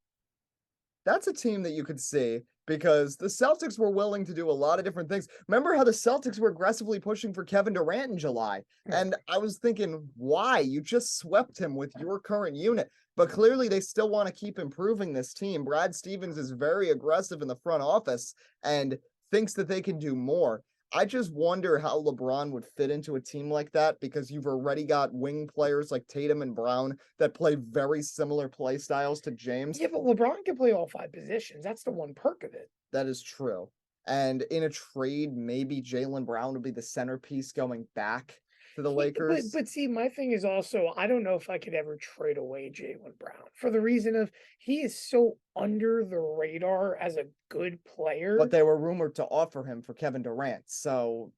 Speaker 1: That's a team that you could see because the Celtics were willing to do a lot of different things. Remember how the Celtics were aggressively pushing for Kevin Durant in July? And I was thinking, why? You just swept him with your current unit. But clearly they still want to keep improving this team. Brad Stevens is very aggressive in the front office and thinks that they can do more. I just wonder how LeBron would fit into a team like that because you've already got wing players like Tatum and Brown that play very similar play styles to James.
Speaker 2: Yeah, but LeBron can play all 5 positions. That's the one perk of it.
Speaker 1: That is true. And in a trade, maybe Jaylen Brown would be the centerpiece going back to the Lakers.
Speaker 2: But see, my thing is also, I don't know if I could ever trade away Jaylen Brown for the reason of he is so under the radar as a good player.
Speaker 1: But they were rumored to offer him for Kevin Durant. So,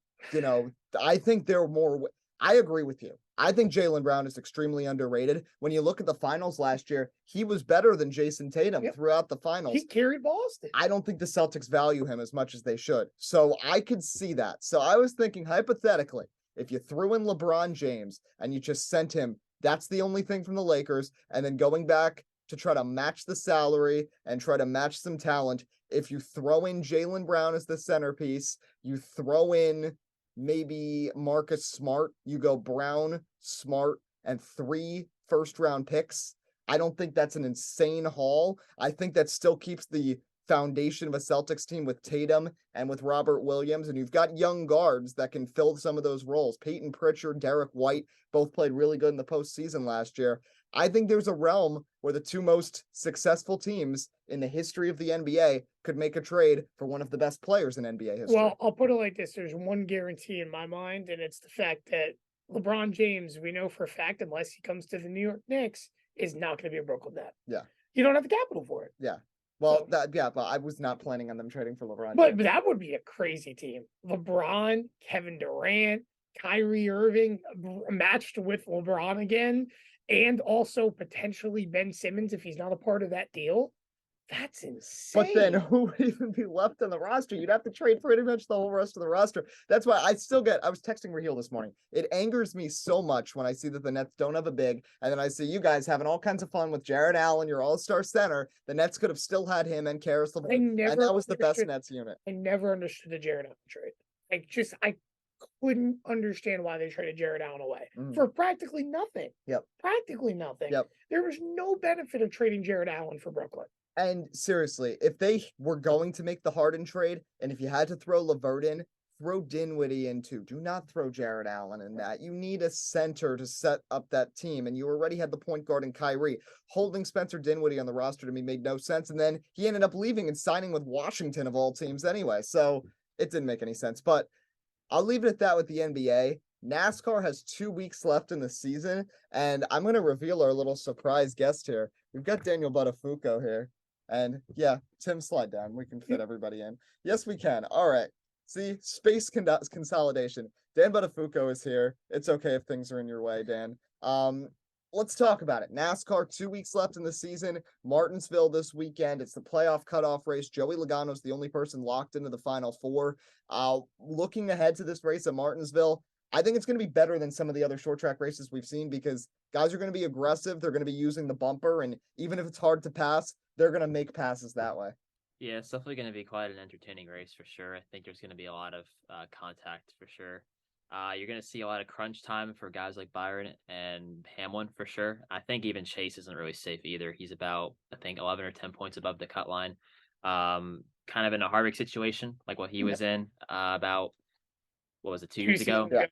Speaker 1: I think they're more. I agree with you. I think Jaylen Brown is extremely underrated. When you look at the finals last year, he was better than Jason Tatum throughout the finals.
Speaker 2: He carried Boston.
Speaker 1: I don't think the Celtics value him as much as they should. So I could see that. So I was thinking, hypothetically, if you threw in LeBron James and you just sent him, that's the only thing from the Lakers, and then going back to try to match the salary and try to match some talent, if you throw in Jaylen Brown as the centerpiece, you throw in maybe Marcus Smart. You go Brown, Smart, and 3 first-round picks. I don't think that's an insane haul. I think that still keeps the foundation of a Celtics team with Tatum and with Robert Williams, and you've got young guards that can fill some of those roles. Peyton Pritchard, Derek White, both played really good in the postseason last year. I think there's a realm where the 2 most successful teams in the history of the NBA could make a trade for one of the best players in NBA history.
Speaker 2: Well, I'll put it like this. There's one guarantee in my mind, and it's the fact that LeBron James, we know for a fact, unless he comes to the New York Knicks, is not going to be a Brooklyn Net.
Speaker 1: Yeah.
Speaker 2: You don't have the capital for it.
Speaker 1: Yeah. Well, but I was not planning on them trading for LeBron.
Speaker 2: But that would be a crazy team. LeBron, Kevin Durant, Kyrie Irving matched with LeBron again, and also potentially Ben Simmons if he's not a part of that deal. That's insane.
Speaker 1: But then who would even be left on the roster? You'd have to trade pretty much the whole rest of the roster. That's why I was texting Raheel this morning. It angers me so much when I see that the Nets don't have a big, and then I see you guys having all kinds of fun with Jared Allen, your all-star center. The Nets could have still had him and Karis LeVert, and that was the best Nets unit.
Speaker 2: I never understood the Jared Allen trade. I couldn't understand why they traded Jared Allen away for practically nothing.
Speaker 1: Yep.
Speaker 2: Practically nothing.
Speaker 1: Yep.
Speaker 2: There was no benefit of trading Jared Allen for Brooklyn.
Speaker 1: And seriously, if they were going to make the Harden trade, and if you had to throw LeVert in, throw Dinwiddie in too. Do not throw Jared Allen in that. You need a center to set up that team, and you already had the point guard in Kyrie. Holding Spencer Dinwiddie on the roster to me made no sense, and then he ended up leaving and signing with Washington of all teams anyway, so it didn't make any sense. But I'll leave it at that with the NBA. NASCAR has 2 weeks left in the season, and I'm going to reveal our little surprise guest here. We've got Daniel Buttafuoco here. And yeah, Tim, slide down. We can fit everybody in. Yes, we can. All right. See, space consolidation. Dan Buttafuoco is here. It's okay if things are in your way, Dan. Let's talk about it. NASCAR, 2 weeks left in the season. Martinsville this weekend. It's the playoff cutoff race. Joey Logano's the only person locked into the Final Four. Looking ahead to this race at Martinsville, I think it's going to be better than some of the other short track races we've seen because guys are going to be aggressive. They're going to be using the bumper, and even if it's hard to pass, they're going to make passes that way.
Speaker 3: Yeah, it's definitely going to be quite an entertaining race for sure. I think there's going to be a lot of contact for sure. You're going to see a lot of crunch time for guys like Byron and Hamlin for sure. I think even Chase isn't really safe either. He's about, I think, 11 or 10 points above the cut line. Kind of in a Harvick situation, like what he was in about, what was it, 2 years ago?
Speaker 2: Yeah.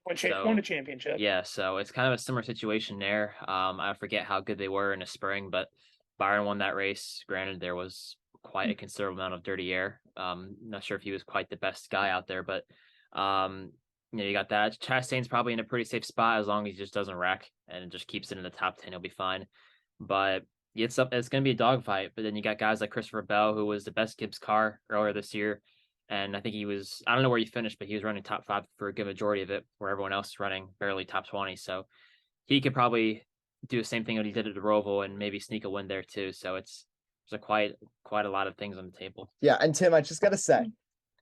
Speaker 2: Won a championship.
Speaker 3: Yeah, so it's kind of a similar situation there. I forget how good they were in the spring, but Byron won that race. Granted, there was quite a considerable amount of dirty air. Not sure if he was quite the best guy out there, but you got that. Chastain's probably in a pretty safe spot as long as he just doesn't wreck and just keeps it in the top 10, he'll be fine. But it's going to be a dogfight. But then you got guys like Christopher Bell, who was the best Gibbs car earlier this year. And I think he was, I don't know where he finished, but he was running top 5 for a good majority of it, where everyone else is running barely top 20. So he could probably do the same thing that he did at the Roval and maybe sneak a win there too. So there's quite a lot of things on the table.
Speaker 1: Yeah, and Tim, I just got to say,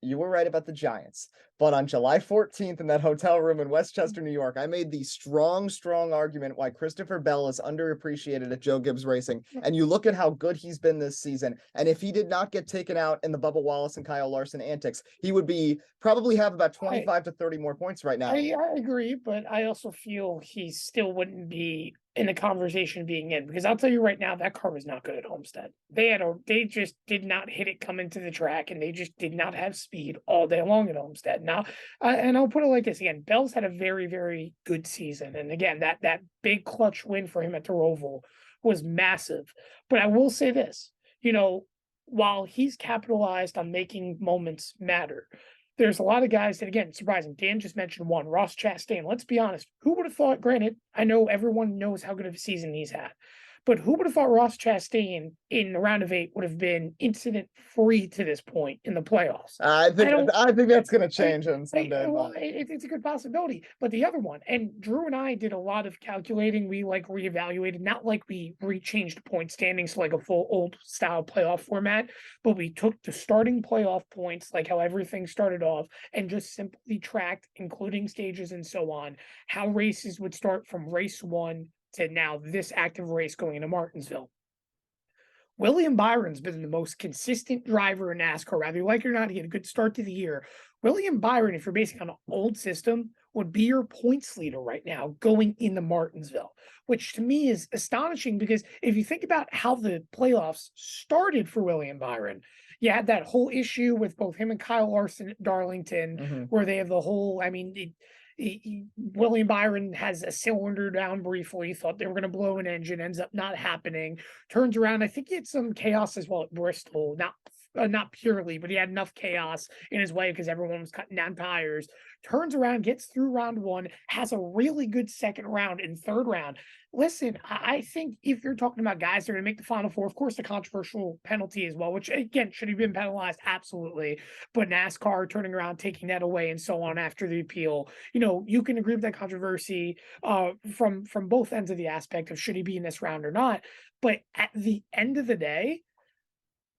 Speaker 1: you were right about the Giants. But on July 14th in that hotel room in Westchester, New York, I made the strong argument why Christopher Bell is underappreciated at Joe Gibbs Racing. And you look at how good he's been this season. And if he did not get taken out in the Bubba Wallace and Kyle Larson antics, he would probably have about 25 to 30 more points right now.
Speaker 2: I agree, but I also feel he still wouldn't be in the conversation being in, because I'll tell you right now, that car was not good at Homestead. They just did not hit it coming to the track, and they just did not have speed all day long at Homestead. Now, and I'll put it like this again, Bell's had a very, very good season. And again, that big clutch win for him at the Roval was massive. But I will say this, while he's capitalized on making moments matter, there's a lot of guys that, again, surprising. Dan just mentioned one, Ross Chastain. Let's be honest. Who would have thought, granted, I know everyone knows how good of a season he's had, but who would have thought Ross Chastain in the round of 8 would have been incident-free to this point in the playoffs? I
Speaker 1: think that's going to change on Sunday.
Speaker 2: It's a good possibility. But the other one, and Drew and I did a lot of calculating. We reevaluated, not like we changed point standings to like a full old style playoff format, but we took the starting playoff points, like how everything started off, and just simply tracked, including stages and so on, how races would start from race 1 to now this active race going into Martinsville. William Byron's been the most consistent driver in NASCAR, whether you like it or not. He had a good start to the year William Byron, if you're basing on an old system, would be your points leader right now going into Martinsville, which to me is astonishing because if you think about how the playoffs started for William Byron, you had that whole issue with both him and Kyle Larson at Darlington, where they have the whole, I mean, William Byron has a cylinder down briefly, thought they were going to blow an engine, ends up not happening, turns around. I think he had some chaos as well at Bristol, not purely, but he had enough chaos in his way because everyone was cutting down tires. Turns around, gets through round one, has a really good second round and third round. Listen, I think if you're talking about guys that are going to make the Final Four, of course, the controversial penalty as well, which again, should have been penalized? Absolutely. But NASCAR turning around, taking that away and so on after the appeal, you can agree with that controversy from both ends of the aspect of should he be in this round or not. But at the end of the day,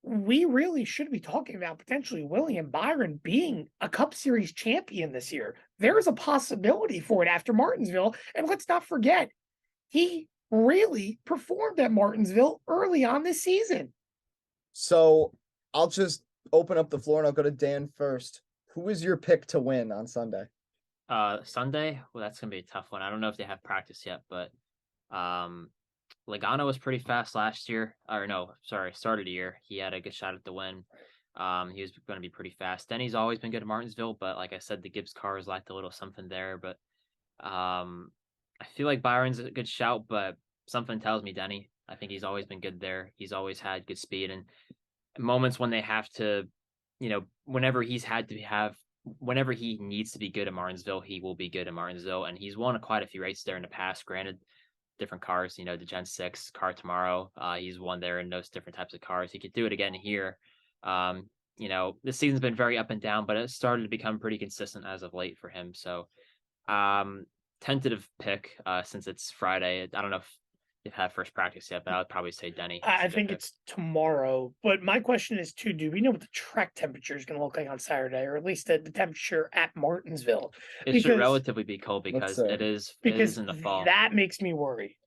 Speaker 2: we really should be talking about potentially William Byron being a Cup Series champion this year. There's a possibility for it after Martinsville. And let's not forget, he really performed at Martinsville early on this season.
Speaker 1: So I'll just open up the floor and I'll go to Dan first. Who is your pick to win on Sunday?
Speaker 3: Sunday? Well, that's going to be a tough one. I don't know if they have practice yet, but Logano was pretty fast last year. Started the year. He had a good shot at the win. He was going to be pretty fast. Denny's always been good at Martinsville, but like I said, the Gibbs cars lacked a little something there. But I feel like Byron's a good shout, but something tells me Denny. I think he's always been good there. He's always had good speed, and moments when they have to, whenever he needs to be good at Martinsville, he will be good at Martinsville. And he's won quite a few races there in the past. Granted, different cars, the Gen 6 car tomorrow. He's won there in those different types of cars. He could do it again here. This season's been very up and down, but it started to become pretty consistent as of late for him. So, tentative pick, since it's Friday. I don't know if they've had first practice yet, but I would probably say Denny.
Speaker 2: I think it's tomorrow. But my question is too, do we know what the track temperature is going to look like on Saturday, or at least the temperature at Martinsville?
Speaker 3: It should relatively be cold because it is in the fall.
Speaker 2: That makes me worry.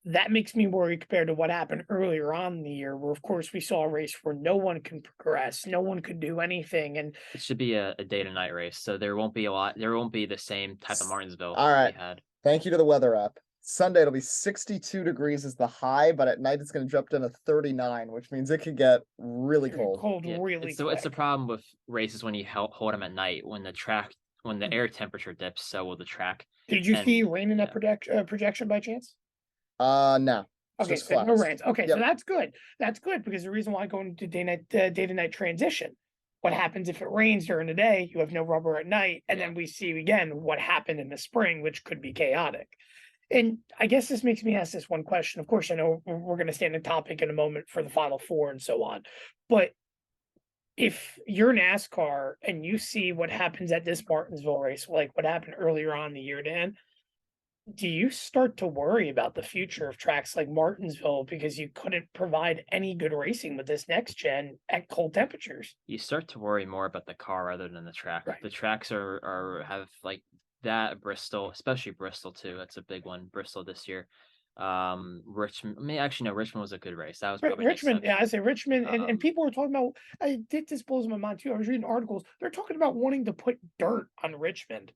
Speaker 2: That makes me worry compared to what happened earlier on in the year, where of course we saw a race where no one can progress, no one could do anything, and
Speaker 3: it should be a day to night race, so there won't be the same type of Martinsville.
Speaker 1: All right.
Speaker 3: We had.
Speaker 1: Thank you to the weather app. Sunday it'll be 62 degrees is the high, but at night it's going to jump down to 39, which means it could get really cold.
Speaker 3: It's the problem with races when you hold them at night. When the air temperature dips, so will the track.
Speaker 2: Did you see rain in that projection by chance?
Speaker 1: No.
Speaker 2: Okay, so no rains. Okay, so that's good. That's good because the reason why going to day to night transition. What happens if it rains during the day? You have no rubber at night, and then we see again what happened in the spring, which could be chaotic. And I guess this makes me ask this one question. Of course, I know we're going to stay on the topic in a moment for the Final Four and so on, but if you're NASCAR and you see what happens at this Martinsville race, like what happened earlier on in the year, Dan, do you start to worry about the future of tracks like Martinsville because you couldn't provide any good racing with this next gen at cold temperatures?
Speaker 3: You start to worry more about the car rather than the track.
Speaker 2: Right.
Speaker 3: The tracks have like that, Bristol, especially Bristol too. That's a big one. Bristol this year. Richmond. Richmond was a good race. That was probably
Speaker 2: Richmond. Yeah, I say Richmond, and people were talking about. This blows my mind too. I was reading articles. They're talking about wanting to put dirt on Richmond.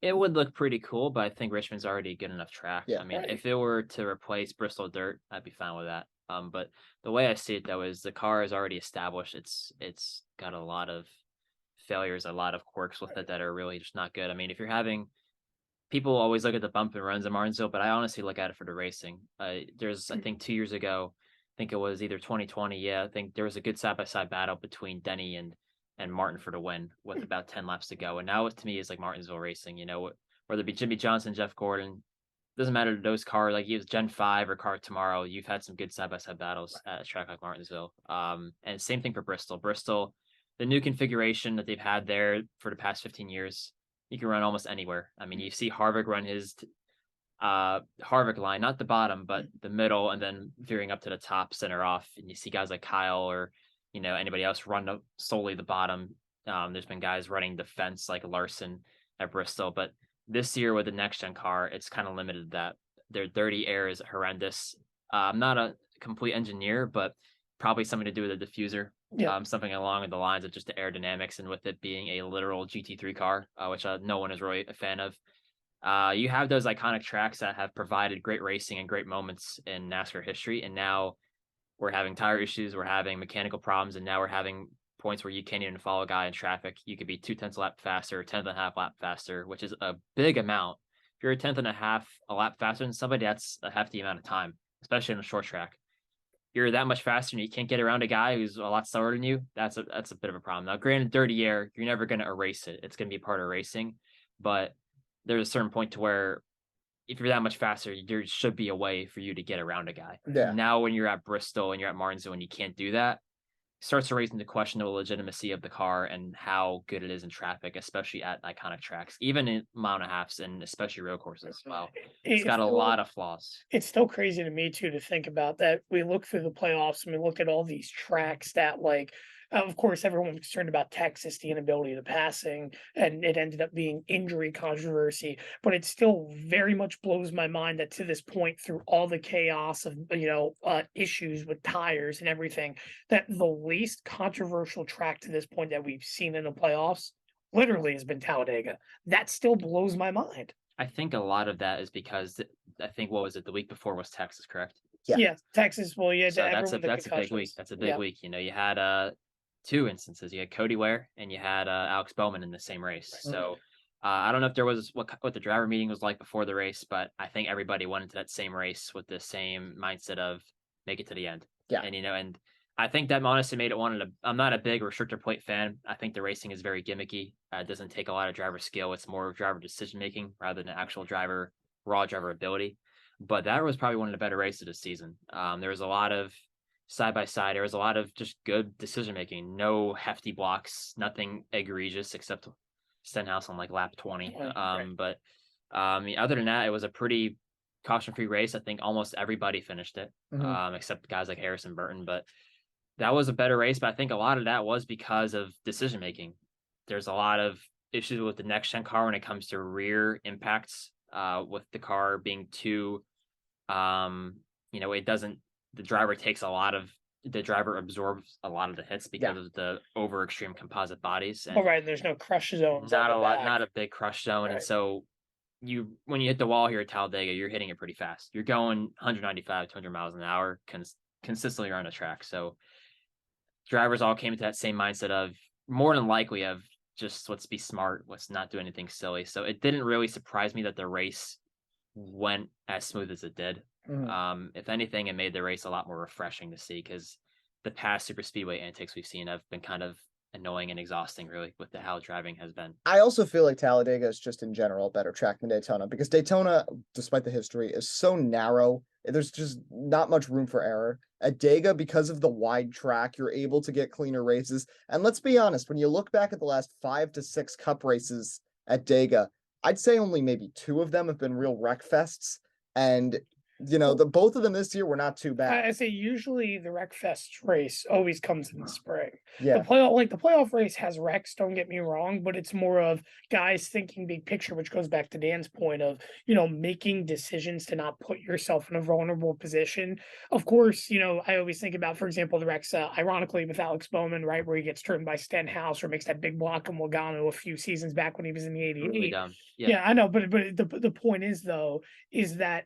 Speaker 3: It would look pretty cool, but I think Richmond's already a good enough track.
Speaker 1: Yeah,
Speaker 3: I mean, if it were to replace Bristol dirt, I'd be fine with that. But the way I see it though is the car is already established. It's got a lot of failures, a lot of quirks with it that are really just not good. I mean, if you're having people always look at the bump and runs in Martinsville, but I honestly look at it for the racing. I think 2 years ago, I think it was either 2020. Yeah, I think there was a good side-by-side battle between Denny and Martin for the win with about 10 laps to go. And now it to me is like Martinsville racing, whether it be Jimmy Johnson, Jeff Gordon, doesn't matter those cars, like use Gen 5 or car tomorrow, you've had some good side-by-side battles at a track like Martinsville. And same thing for Bristol. Bristol, the new configuration that they've had there for the past 15 years, you can run almost anywhere. I mean, you see Harvick run his Harvick line, not the bottom, but the middle, and then veering up to the top, center off. And you see guys like Kyle or anybody else run solely the bottom. There's been guys running the fence like Larson at Bristol, but this year with the next gen car, it's kind of limited that. Their dirty air is horrendous. I'm not a complete engineer, but probably something to do with the diffuser.
Speaker 2: Yeah.
Speaker 3: Something along the lines of just the aerodynamics, and with it being a literal GT3 car, which no one is really a fan of. You have those iconic tracks that have provided great racing and great moments in NASCAR history, and now we're having tire issues, we're having mechanical problems, and now we're having points where you can't even follow a guy in traffic. You could be 2/10 a lap faster, 10.5 lap faster, which is a big amount. If you're a 10.5 a lap faster than somebody, that's a hefty amount of time, especially in a short track. You're that much faster and you can't get around a guy who's a lot slower than you. That's a bit of a problem. Now, granted, dirty air, you're never going to erase it. It's going to be part of racing, but there's a certain point to where if you're that much faster, there should be a way for you to get around a guy.
Speaker 1: Yeah.
Speaker 3: Now, when you're at Bristol and you're at Martinsville and you can't do that, it starts to raise into question the legitimacy of the car and how good it is in traffic, especially at iconic tracks, even in mile and a halves and especially road courses. Wow, it's got a lot of flaws.
Speaker 2: It's still crazy to me too to think about that. We look through the playoffs and we look at all these tracks that, like, of course, everyone was concerned about Texas, the inability to passing, and it ended up being injury controversy. But it still very much blows my mind that to this point, through all the chaos of issues with tires and everything, that the least controversial track to this point that we've seen in the playoffs literally has been Talladega. That still blows my mind.
Speaker 3: I think a lot of that is because I think what was it, the week before was Texas, correct?
Speaker 1: Yeah.
Speaker 2: Texas. Well, yeah,
Speaker 3: So that's a big week. That's a big week. You had two instances. You had Cody Ware and you had Alex Bowman in the same race.
Speaker 1: Right.
Speaker 3: So I don't know if there was what the driver meeting was like before the race, but I think everybody went into that same race with the same mindset of make it to the end.
Speaker 1: Yeah.
Speaker 3: And I think that honestly made it I'm not a big restrictor plate fan. I think the racing is very gimmicky. It doesn't take a lot of driver skill. It's more driver decision making rather than actual raw driver ability. But that was probably one of the better races of the season. There was a lot of side by side. There was a lot of just good decision making. No hefty blocks, nothing egregious except Stenhouse on like lap 20.
Speaker 2: Right.
Speaker 3: But other than that, it was a pretty caution-free race. I think almost everybody finished it, except guys like Harrison Burton. But that was a better race. But I think a lot of that was because of decision making. There's a lot of issues with the next gen car when it comes to rear impacts. With the car being too, it doesn't. The driver absorbs a lot of the hits because of the over extreme composite bodies. And
Speaker 2: right. There's no crush zones.
Speaker 3: Not a big crush zone.
Speaker 2: Right.
Speaker 3: And so when you hit the wall here at Talladega, you're hitting it pretty fast. You're going 195, 200 miles an hour consistently around the track. So drivers all came into that same mindset of more than likely of just let's be smart, let's not do anything silly. So it didn't really surprise me that the race went as smooth as it did. If anything, it made the race a lot more refreshing to see because the past super speedway antics we've seen have been kind of annoying and exhausting, really, with how driving has been.
Speaker 1: I also feel like Talladega is just in general a better track than Daytona because Daytona, despite the history, is so narrow. There's just not much room for error. At Dega, because of the wide track, you're able to get cleaner races. And let's be honest, when you look back at the last 5 to 6 Cup races at Dega, I'd say only maybe 2 of them have been real wreck fests. And both of them this year were not too bad.
Speaker 2: I say usually the Wreckfest race always comes in the spring.
Speaker 1: Yeah.
Speaker 2: The playoff race has wrecks, don't get me wrong, but it's more of guys thinking big picture, which goes back to Dan's point of, making decisions to not put yourself in a vulnerable position. Of course, I always think about, for example, the wrecks, ironically, with Alex Bowman, right, where he gets turned by Stenhouse or makes that big block in Logano a few seasons back when he was in the 88.
Speaker 3: Really dumb.
Speaker 2: Yeah, I know, but the point is, though, is that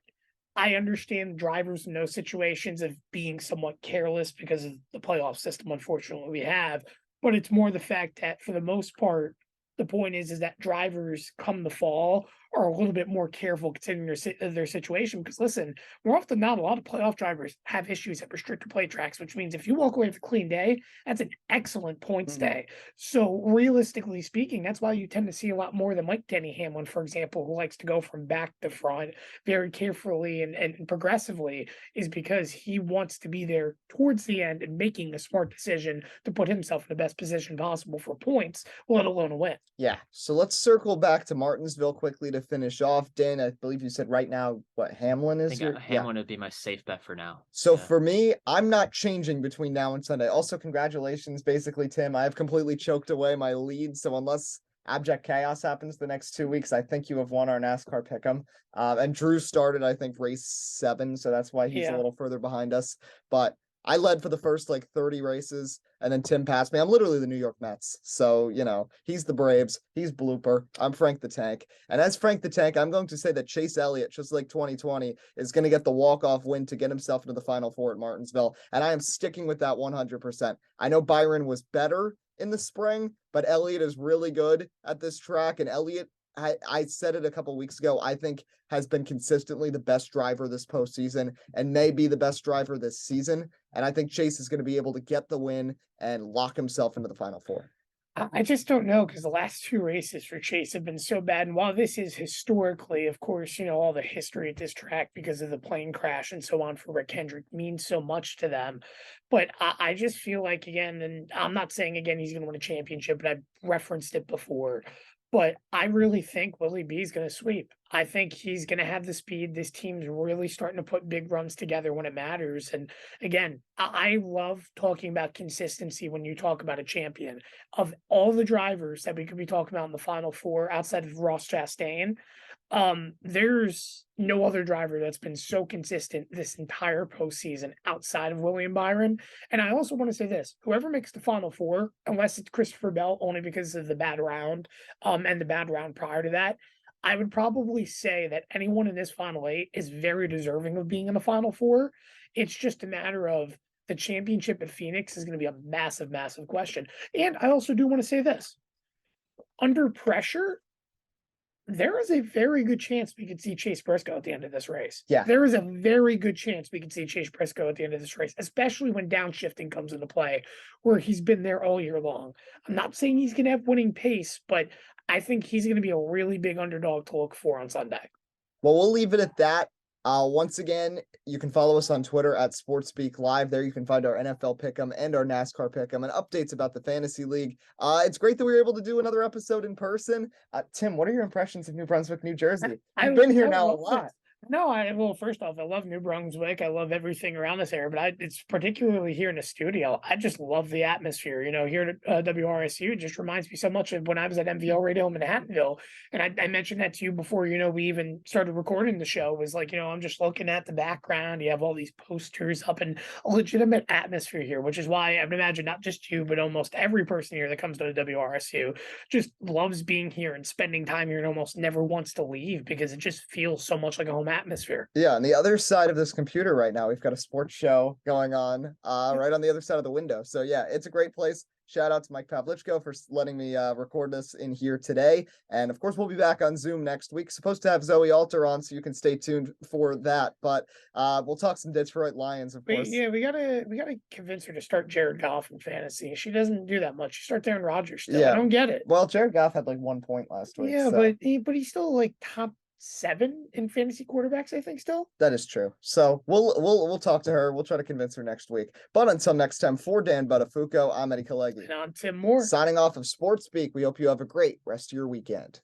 Speaker 2: I understand drivers in those situations of being somewhat careless because of the playoff system, unfortunately, we have. But it's more the fact that, for the most part, the point is that drivers come the fall are a little bit more careful considering their situation. Because listen, more often than not, a lot of playoff drivers have issues at restrictor plate tracks, which means if you walk away with a clean day, that's an excellent points day. So realistically speaking, that's why you tend to see a lot more than like Denny Hamlin, for example, who likes to go from back to front very carefully and progressively, is because he wants to be there towards the end and making a smart decision to put himself in the best position possible for points, let alone a win.
Speaker 1: Yeah. So let's circle back to Martinsville quickly to finish off. Dan, I believe you said right now what Hamlin is.
Speaker 3: Hamlin would be my safe bet for now.
Speaker 1: So for me, I'm not changing between now and Sunday. Also, congratulations, basically, Tim. I have completely choked away my lead. So unless abject chaos happens the next 2 weeks, I think you have won our NASCAR pick'em. And Drew started, I think, race 7, so that's why he's a little further behind us. But I led for the first like 30 races, and then Tim passed me. I'm literally the New York Mets. So, he's the Braves. He's Blooper. I'm Frank the Tank. And as Frank the Tank, I'm going to say that Chase Elliott, just like 2020, is going to get the walk-off win to get himself into the Final Four at Martinsville. And I am sticking with that 100%. I know Byron was better in the spring, but Elliott is really good at this track. And Elliott, I said it a couple weeks ago, I think has been consistently the best driver this postseason and may be the best driver this season. And I think Chase is going to be able to get the win and lock himself into the Final Four.
Speaker 2: I just don't know, because the last two races for Chase have been so bad. And while this is historically, of course, all the history at this track because of the plane crash and so on for Rick Hendrick means so much to them. But I just feel like, again, and I'm not saying, again, he's going to win a championship, but I've referenced it before. But I really think Willie B is going to sweep. I think he's going to have the speed. This team's really starting to put big runs together when it matters. And again, I love talking about consistency when you talk about a champion. Of all the drivers that we could be talking about in the Final Four outside of Ross Chastain, there's no other driver that's been so consistent this entire postseason outside of William Byron. And I also want to say this: whoever makes the Final Four, unless it's Christopher Bell, only because of the bad round, and the bad round prior to that, I would probably say that anyone in this Final Eight is very deserving of being in the Final Four. It's just a matter of the championship at Phoenix is going to be a massive, massive question. And I also do want to say this: under pressure, there is a very good chance we could see Chase Briscoe at the end of this race.
Speaker 1: Yeah.
Speaker 2: There is a very good chance we could see Chase Briscoe at the end of this race, especially when downshifting comes into play, where he's been there all year long. I'm not saying he's going to have winning pace, but I think he's going to be a really big underdog to look for on Sunday.
Speaker 1: Well, we'll leave it at that. Once again, you can follow us on Twitter at SportsSpeak Live. There you can find our NFL Pick'em and our NASCAR Pick'em and updates about the Fantasy League. It's great that we were able to do another episode in person. Tim, what are your impressions of New Brunswick, New Jersey? I've been here now a lot.
Speaker 2: No, well, first off, I love New Brunswick. I love everything around this area, but it's particularly here in the studio. I just love the atmosphere. Here at WRSU, it just reminds me so much of when I was at MVL Radio in Manhattanville. And I mentioned that to you before, we even started recording the show. It was like, I'm just looking at the background. You have all these posters up and a legitimate atmosphere here, which is why I would imagine not just you, but almost every person here that comes to the WRSU just loves being here and spending time here and almost never wants to leave because it just feels so much like a home atmosphere.
Speaker 1: Yeah, on the other side of this computer right now, we've got a sports show going on right on the other side of the window. So yeah, it's a great place. Shout out to Mike Pavlichko for letting me record this in here today. And of course, we'll be back on Zoom next week. Supposed to have Zoe Alter on, so you can stay tuned for that. But we'll talk some Detroit Lions, of course.
Speaker 2: Yeah, we gotta convince her to start Jared Goff in fantasy. She doesn't do that much. She starts Aaron Rodgers still. Yeah. I don't get it.
Speaker 1: Well, Jared Goff had like 1 point last week.
Speaker 2: Yeah, so. but he's still like top 7 in fantasy quarterbacks, I think, still.
Speaker 1: That is true. So we'll talk to her. We'll try to convince her next week. But until next time, for Dan Buttafuoco, I'm Eddie Kalegi.
Speaker 2: And I'm Tim Moore.
Speaker 1: Signing off of Sports Speak. We hope you have a great rest of your weekend.